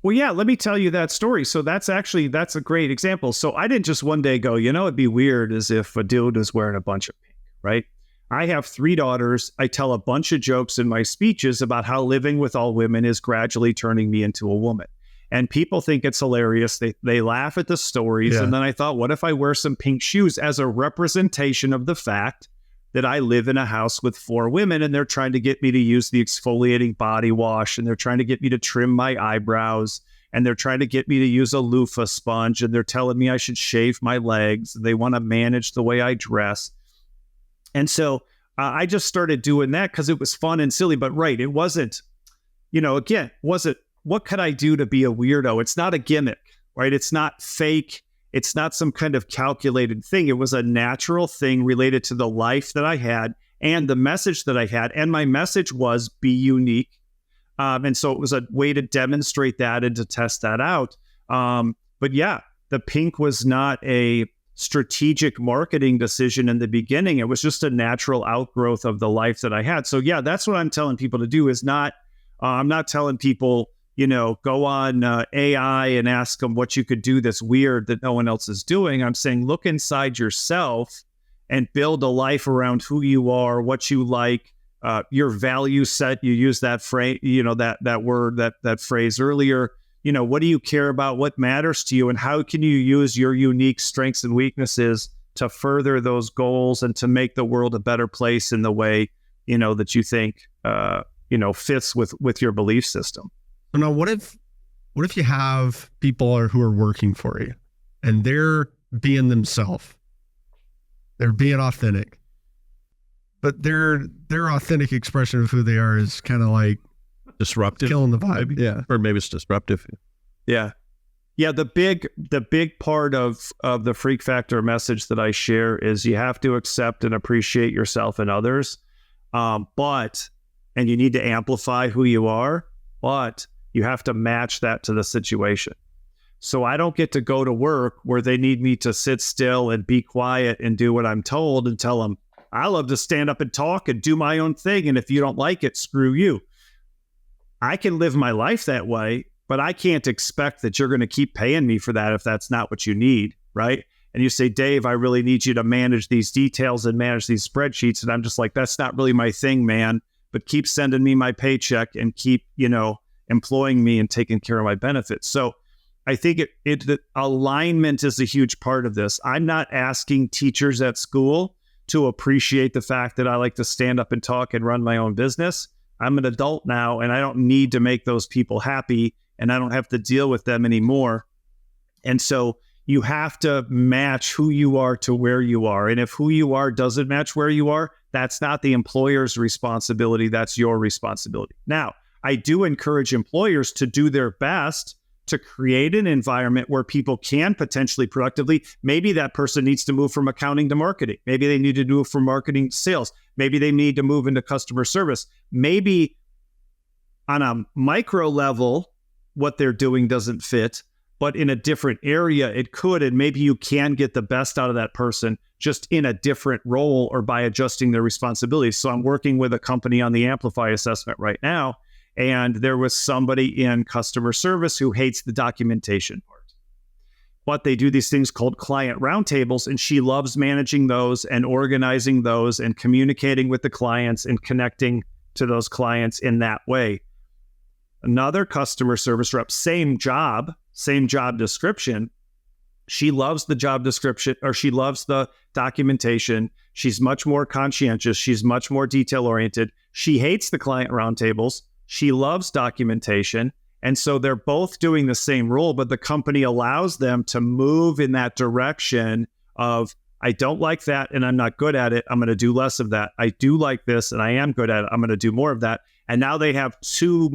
Well, yeah, let me tell you that story. So that's a great example. So I didn't just one day go, it'd be weird as if a dude was wearing a bunch of pink, right? I have 3 daughters. I tell a bunch of jokes in my speeches about how living with all women is gradually turning me into a woman. And people think it's hilarious. They laugh at the stories. Yeah. And then I thought, what if I wear some pink shoes as a representation of the fact that I live in a house with 4 women and they're trying to get me to use the exfoliating body wash and they're trying to get me to trim my eyebrows and they're trying to get me to use a loofah sponge and they're telling me I should shave my legs. They want to manage the way I dress. And so I just started doing that because it was fun and silly, but right, it wasn't, what could I do to be a weirdo? It's not a gimmick, right? It's not fake. It's not some kind of calculated thing. It was a natural thing related to the life that I had and the message that I had. And my message was be unique. And so it was a way to demonstrate that and to test that out. But yeah, the pink was not a strategic marketing decision in the beginning. It was just a natural outgrowth of the life that I had. So yeah, that's what I'm telling people to do is not, I'm not telling people, go on AI and ask them what you could do that's weird that no one else is doing. I'm saying, look inside yourself and build a life around who you are, what you like, your value set. You use that phrase, that word, that phrase earlier. What do you care about? What matters to you? And how can you use your unique strengths and weaknesses to further those goals and to make the world a better place in the way, that you think, fits with your belief system? So now what if you have people who are working for you and they're being themselves, they're being authentic, but their authentic expression of who they are is kind of like disruptive, killing the vibe. Maybe. Yeah. Or maybe it's disruptive. Yeah. Yeah. The big part of the freak factor message that I share is you have to accept and appreciate yourself and others. And you need to amplify who you are, but you have to match that to the situation. So I don't get to go to work where they need me to sit still and be quiet and do what I'm told and tell them, I love to stand up and talk and do my own thing. And if you don't like it, screw you. I can live my life that way, but I can't expect that you're going to keep paying me for that if that's not what you need, right? And you say, Dave, I really need you to manage these details and manage these spreadsheets. And I'm just like, that's not really my thing, man. But keep sending me my paycheck and keep, employing me and taking care of my benefits. So I think the alignment is a huge part of this. I'm not asking teachers at school to appreciate the fact that I like to stand up and talk and run my own business. I'm an adult now and I don't need to make those people happy and I don't have to deal with them anymore. And so you have to match who you are to where you are. And if who you are doesn't match where you are, that's not the employer's responsibility. That's your responsibility. Now, I do encourage employers to do their best to create an environment where people can potentially productively. Maybe that person needs to move from accounting to marketing. Maybe they need to move from marketing to sales. Maybe they need to move into customer service. Maybe on a micro level, what they're doing doesn't fit, but in a different area, it could. And maybe you can get the best out of that person just in a different role or by adjusting their responsibilities. So I'm working with a company on the Amplify assessment right now. And there was somebody in customer service who hates the documentation part. But they do these things called client roundtables, and she loves managing those and organizing those and communicating with the clients and connecting to those clients in that way. Another customer service rep, same job description. She loves the job description, or she loves the documentation. She's much more conscientious. She's much more detail-oriented. She hates the client roundtables. She loves documentation. And so they're both doing the same role, but the company allows them to move in that direction of, I don't like that and I'm not good at it. I'm going to do less of that. I do like this and I am good at it. I'm going to do more of that. And now they have two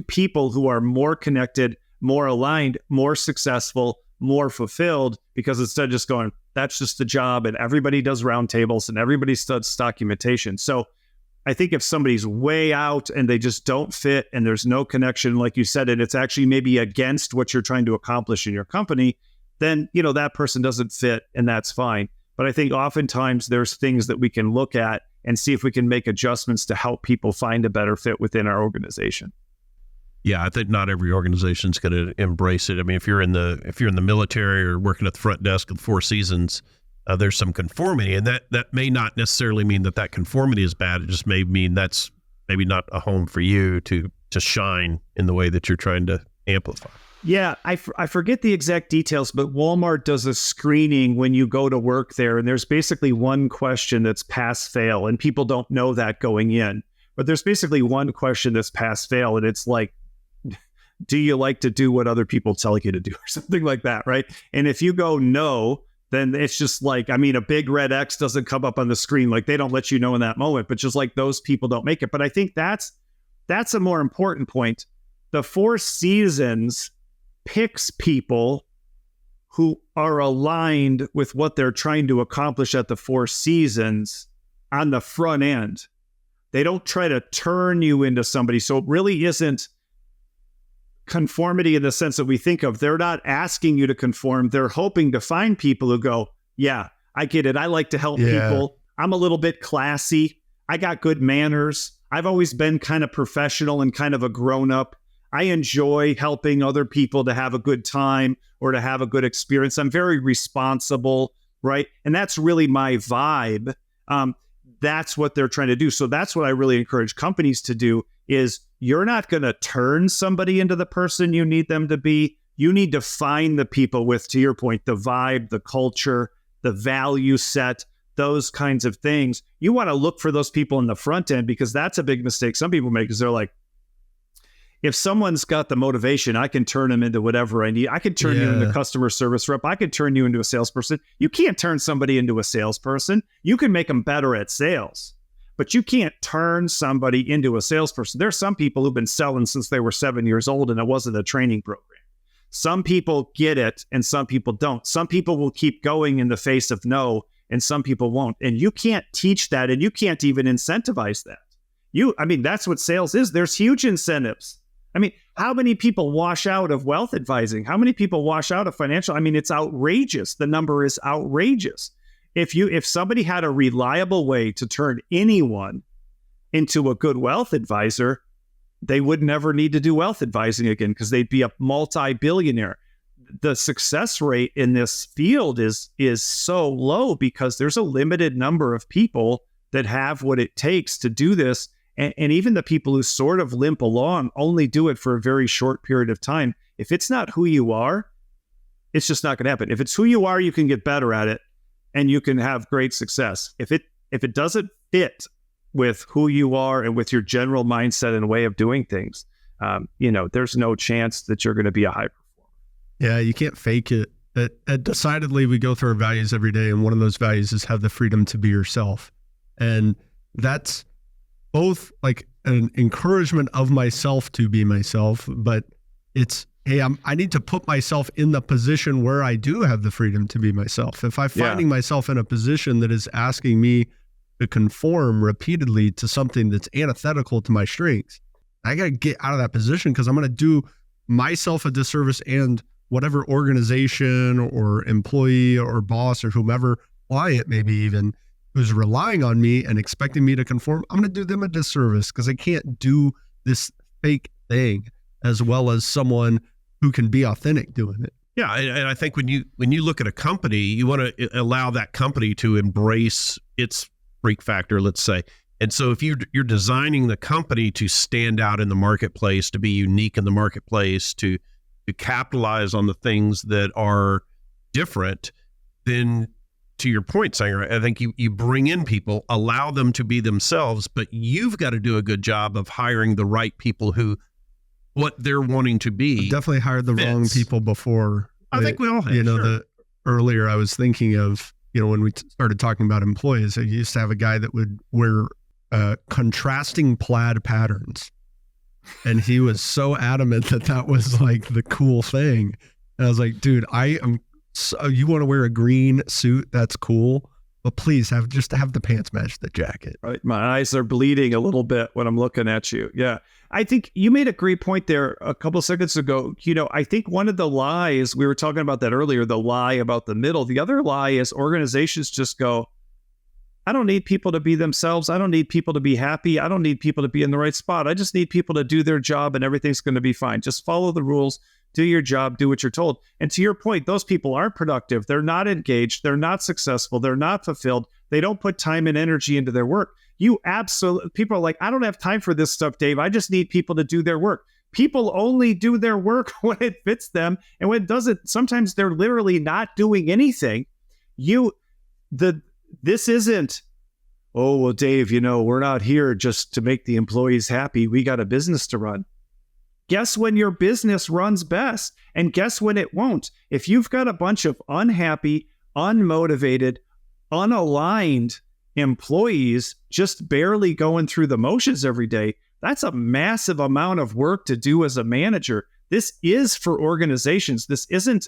people who are more connected, more aligned, more successful, more fulfilled, because instead of just going, that's just the job and everybody does roundtables and everybody does documentation. So I think if somebody's way out and they just don't fit and there's no connection, like you said, and it's actually maybe against what you're trying to accomplish in your company, then, that person doesn't fit and that's fine. But I think oftentimes there's things that we can look at and see if we can make adjustments to help people find a better fit within our organization. Yeah, I think not every organization's going to embrace it. I mean, if you're in the military or working at the front desk of the Four Seasons, there's some conformity, and that may not necessarily mean that conformity is bad. It just may mean that's maybe not a home for you to shine in the way that you're trying to amplify. Yeah, I forget the exact details, but Walmart does a screening when you go to work there, and there's basically one question that's pass-fail, and people don't know that going in. But there's basically one question that's pass-fail, and it's like, do you like to do what other people tell you to do, or something like that, right? And if you go no, then it's just like, a big red X doesn't come up on the screen. Like, they don't let you know in that moment, but just like those people don't make it. But I think that's a more important point. The Four Seasons picks people who are aligned with what they're trying to accomplish at the Four Seasons on the front end. They don't try to turn you into somebody. So it really isn't conformity in the sense that we think of. They're not asking you to conform. They're hoping to find people who go, yeah, I get it. I like to help people. I'm a little bit classy. I got good manners. I've always been kind of professional and kind of a grown-up. I enjoy helping other people to have a good time or to have a good experience. I'm very responsible, right? And that's really my vibe. That's what they're trying to do. So that's what I really encourage companies to do is you're not going to turn somebody into the person you need them to be. You need to find the people with, to your point, the vibe, the culture, the value set, those kinds of things. You want to look for those people in the front end, because that's a big mistake some people make, because they're like, if someone's got the motivation, I can turn them into whatever I need. I can turn you into customer service rep. I can turn you into a salesperson. You can't turn somebody into a salesperson. You can make them better at sales, but you can't turn somebody into a salesperson. There's some people who've been selling since they were 7 years old and it wasn't a training program. Some people get it and some people don't. Some people will keep going in the face of no, and some people won't. And you can't teach that, and you can't even incentivize that. That's what sales is. There's huge incentives. How many people wash out of wealth advising? How many people wash out of financial? It's outrageous. The number is outrageous. If somebody had a reliable way to turn anyone into a good wealth advisor, they would never need to do wealth advising again, because they'd be a multi-billionaire. The success rate in this field is so low because there's a limited number of people that have what it takes to do this. And even the people who sort of limp along only do it for a very short period of time. If it's not who you are, it's just not going to happen. If it's who you are, you can get better at it and you can have great success. If it doesn't fit with who you are and with your general mindset and way of doing things, there's no chance that you're going to be a high performer. Yeah, you can't fake it. Decidedly, we go through our values every day, and one of those values is have the freedom to be yourself. And that's both like an encouragement of myself to be myself, but it's, hey, I need to put myself in the position where I do have the freedom to be myself. If I'm finding myself in a position that is asking me to conform repeatedly to something that's antithetical to my strengths, I got to get out of that position, because I'm going to do myself a disservice, and whatever organization or employee or boss or whomever, client maybe even, who's relying on me and expecting me to conform, I'm going to do them a disservice, because I can't do this fake thing as well as someone who can be authentic doing it. Yeah, and I think when you look at a company, you want to allow that company to embrace its freak factor, let's say. And so if you're designing the company to stand out in the marketplace, to be unique in the marketplace, to capitalize on the things that are different, then to your point, Sanger, I think you bring in people, allow them to be themselves, but you've got to do a good job of hiring the right people who what they're wanting to be. I've definitely hired the wrong people before. I think we all have. Earlier I was thinking of when we started talking about employees, I used to have a guy that would wear contrasting plaid patterns. And he was so adamant that was like the cool thing. And I was like, dude, you want to wear a green suit? That's cool. But please have the pants match the jacket. Right. My eyes are bleeding a little bit when I'm looking at you. Yeah. I think you made a great point there a couple of seconds ago. I think one of the lies, we were talking about that earlier, the lie about the middle. The other lie is organizations just go, I don't need people to be themselves. I don't need people to be happy. I don't need people to be in the right spot. I just need people to do their job and everything's going to be fine. Just follow the rules, do your job, do what you're told. And to your point, those people aren't productive. They're not engaged. They're not successful. They're not fulfilled. They don't put time and energy into their work. People are like, I don't have time for this stuff, Dave. I just need people to do their work. People only do their work when it fits them. And when it doesn't, sometimes they're literally not doing anything. This isn't, oh, well, Dave, we're not here just to make the employees happy. We got a business to run. Guess when your business runs best, and guess when it won't. If you've got a bunch of unhappy, unmotivated, unaligned employees just barely going through the motions every day, that's a massive amount of work to do as a manager. This is for organizations. This isn't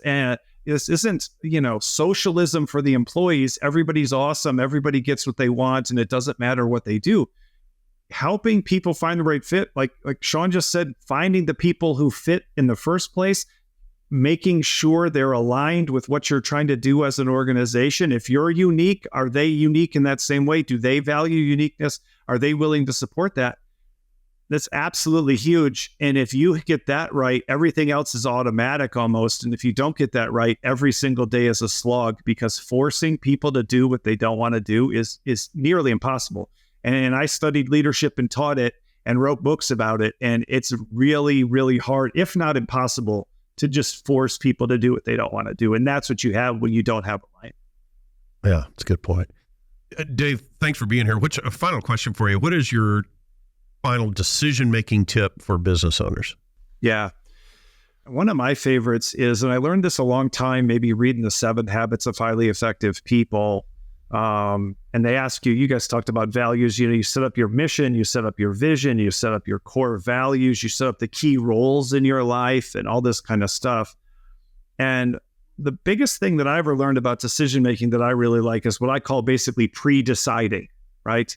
socialism for the employees. Everybody's awesome. Everybody gets what they want, and it doesn't matter what they do. Helping people find the right fit, like Sean just said, finding the people who fit in the first place, making sure they're aligned with what you're trying to do as an organization. If you're unique, are they unique in that same way? Do they value uniqueness? Are they willing to support that? That's absolutely huge. And if you get that right, everything else is automatic almost. And if you don't get that right, every single day is a slog, because forcing people to do what they don't want to do is nearly impossible. And I studied leadership and taught it and wrote books about it. And it's really, really hard, if not impossible, to just force people to do what they don't want to do. And that's what you have when you don't have a line. Yeah, that's a good point. Dave, thanks for being here. A final question for you. What is your final decision-making tip for business owners? Yeah. One of my favorites is, and I learned this a long time, maybe reading the 7 Habits of Highly Effective People. And they ask you guys talked about values, you set up your mission, you set up your vision, you set up your core values, you set up the key roles in your life and all this kind of stuff. And the biggest thing that I ever learned about decision-making that I really like is what I call basically pre-deciding, right?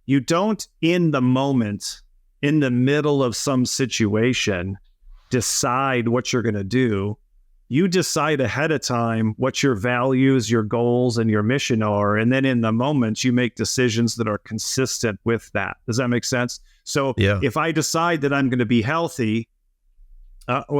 You don't, in the moment, in the middle of some situation, decide what you're going to do. You decide ahead of time what your values, your goals, and your mission are. And then in the moment, you make decisions that are consistent with that. Does that make sense? So If I decide that I'm going to be healthy,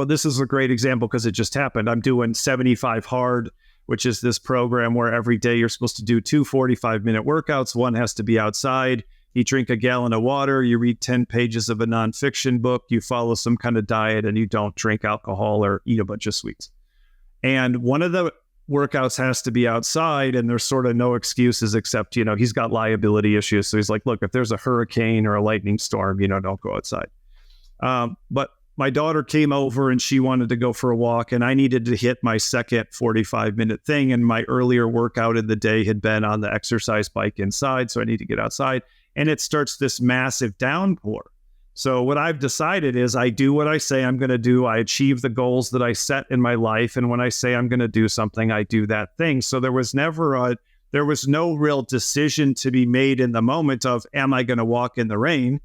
this is a great example because it just happened. I'm doing 75 Hard, which is this program where every day you're supposed to do 2 45-minute workouts. One has to be outside. You drink a gallon of water, you read 10 pages of a nonfiction book, you follow some kind of diet, and you don't drink alcohol or eat a bunch of sweets. And one of the workouts has to be outside, and there's sort of no excuses except, he's got liability issues. So he's like, look, if there's a hurricane or a lightning storm, don't go outside. But my daughter came over and she wanted to go for a walk, and I needed to hit my second 45-minute thing. And my earlier workout of the day had been on the exercise bike inside. So I need to get outside. And it starts this massive downpour. So what I've decided is I do what I say I'm going to do. I achieve the goals that I set in my life. And when I say I'm going to do something, I do that thing. So there was no real decision to be made in the moment of, am I going to walk in the rain?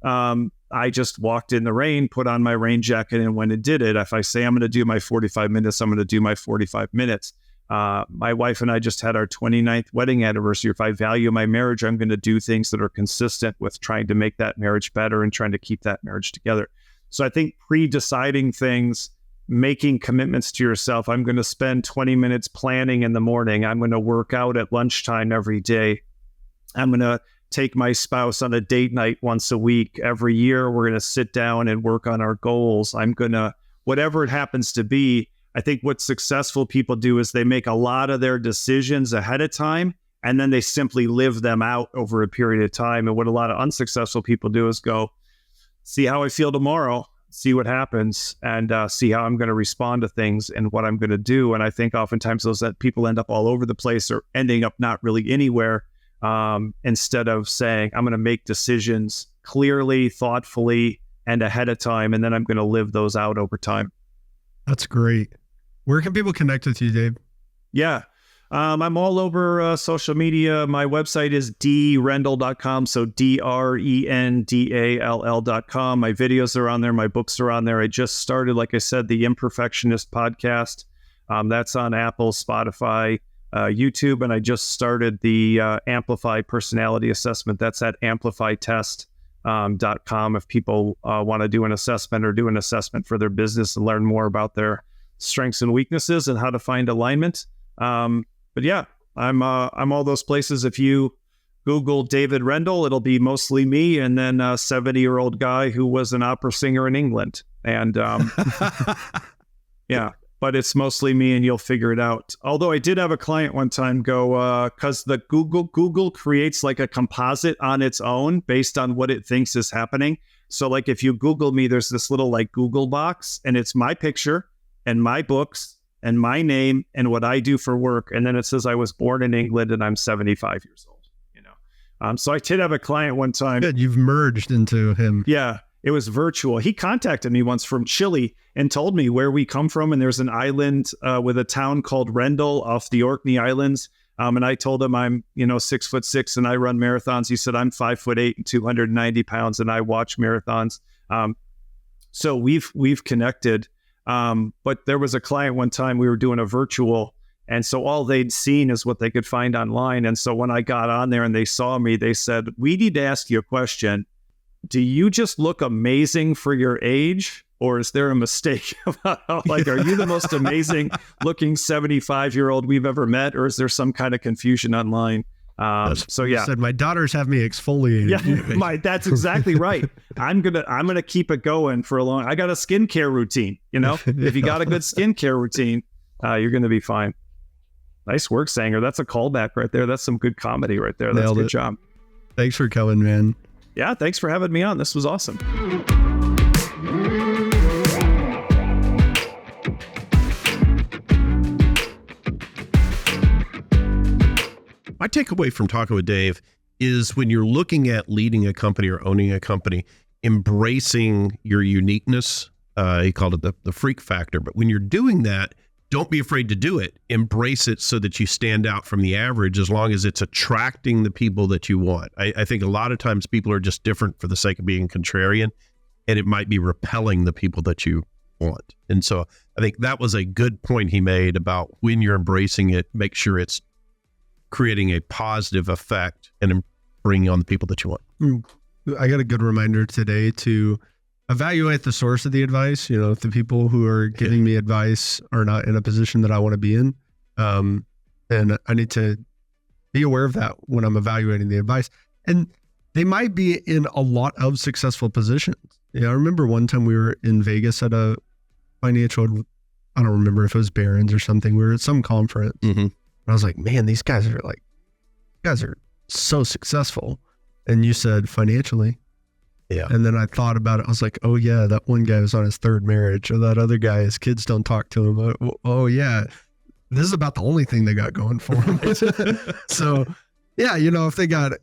I just walked in the rain, put on my rain jacket, and went and did it. If I say I'm going to do my 45 minutes, I'm going to do my 45 minutes. My wife and I just had our 29th wedding anniversary. If I value my marriage, I'm going to do things that are consistent with trying to make that marriage better and trying to keep that marriage together. So I think pre-deciding things, making commitments to yourself. I'm going to spend 20 minutes planning in the morning. I'm going to work out at lunchtime every day. I'm going to take my spouse on a date night once a week. Every year, we're going to sit down and work on our goals. I'm going to, whatever it happens to be, I think what successful people do is they make a lot of their decisions ahead of time, and then they simply live them out over a period of time. And what a lot of unsuccessful people do is go, see how I feel tomorrow. see what happens, and see how I'm going to respond to things and what I'm going to do. And I think oftentimes those that people end up all over the place or ending up not really anywhere, instead of saying, I'm going to make decisions clearly, thoughtfully, and ahead of time, and then I'm going to live those out over time. That's great. Where can people connect with you, Dave? Yeah. I'm all over social media. My website is drendall.com. So DRENDALL.com. My videos are on there. My books are on there. I just started, like I said, the Imperfectionist podcast. That's on Apple, Spotify, YouTube. And I just started the Amplify Personality Assessment. That's at amplifytest.com. If people want to do an assessment or do an assessment for their business and learn more about their strengths and weaknesses and how to find alignment. But yeah, I'm all those places. If you Google David Rendall, it'll be mostly me, and then a 70-year-old guy who was an opera singer in England. And yeah, but it's mostly me, and you'll figure it out. Although I did have a client one time go, because the Google creates like a composite on its own based on what it thinks is happening. So like if you Google me, there's this little like Google box, and it's my picture and my books and my name and what I do for work. And then it says I was born in England and I'm 75 years old, So I did have a client one time. Good. You've merged into him. Yeah, it was virtual. He contacted me once from Chile and told me where we come from. And there's an island with a town called Rendall off the Orkney Islands. And I told him I'm, 6'6" and I run marathons. He said, I'm 5'8" and 290 pounds and I watch marathons. So we've connected. But there was a client one time we were doing a virtual, and so all they'd seen is what they could find online. And so when I got on there and they saw me, they said, we need to ask you a question. Do you just look amazing for your age, or is there a mistake about like, are you the most amazing looking 75-year-old we've ever met, or is there some kind of confusion online? So yeah, said my daughters have me exfoliated. Yeah, that's exactly right. I'm gonna keep it going for a long. I got a skincare routine. If you got a good skincare routine, you're gonna be fine. Nice work, Sanger. That's a callback right there. That's some good comedy right there. That's a good job. Thanks for coming, man. Yeah, thanks for having me on. This was awesome. My takeaway from talking with Dave is when you're looking at leading a company or owning a company, embracing your uniqueness. He called it the freak factor. But when you're doing that, don't be afraid to do it. Embrace it so that you stand out from the average, as long as it's attracting the people that you want. I think a lot of times people are just different for the sake of being contrarian, and it might be repelling the people that you want. And so I think that was a good point he made about when you're embracing it, make sure it's creating a positive effect and bringing on the people that you want. I got a good reminder today to evaluate the source of the advice. If the people who are giving me advice are not in a position that I want to be in, and I need to be aware of that when I'm evaluating the advice. And they might be in a lot of successful positions. I remember one time we were in Vegas at a financial, I don't remember if it was Barron's or something. We were at some conference. Mm-hmm. I was like, man, these guys are so successful. And you said financially. Yeah. And then I thought about it. I was like, oh yeah, that one guy was on his third marriage, or that other guy, his kids don't talk to him. Oh yeah, this is about the only thing they got going for them. So yeah, if they got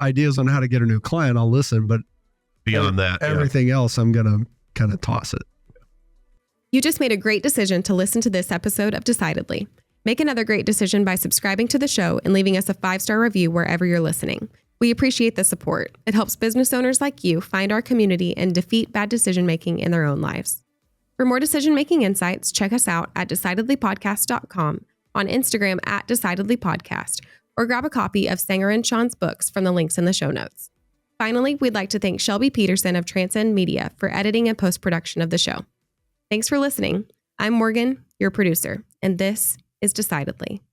ideas on how to get a new client, I'll listen. But beyond that, everything else, I'm going to kind of toss it. You just made a great decision to listen to this episode of Decidedly. Make another great decision by subscribing to the show and leaving us a 5-star review wherever you're listening. We appreciate the support. It helps business owners like you find our community and defeat bad decision-making in their own lives. For more decision-making insights, check us out at decidedlypodcast.com, on Instagram at decidedlypodcast, or grab a copy of Sanger and Sean's books from the links in the show notes. Finally, we'd like to thank Shelby Peterson of Transcend Media for editing and post-production of the show. Thanks for listening. I'm Morgan, your producer, and this is Decidedly.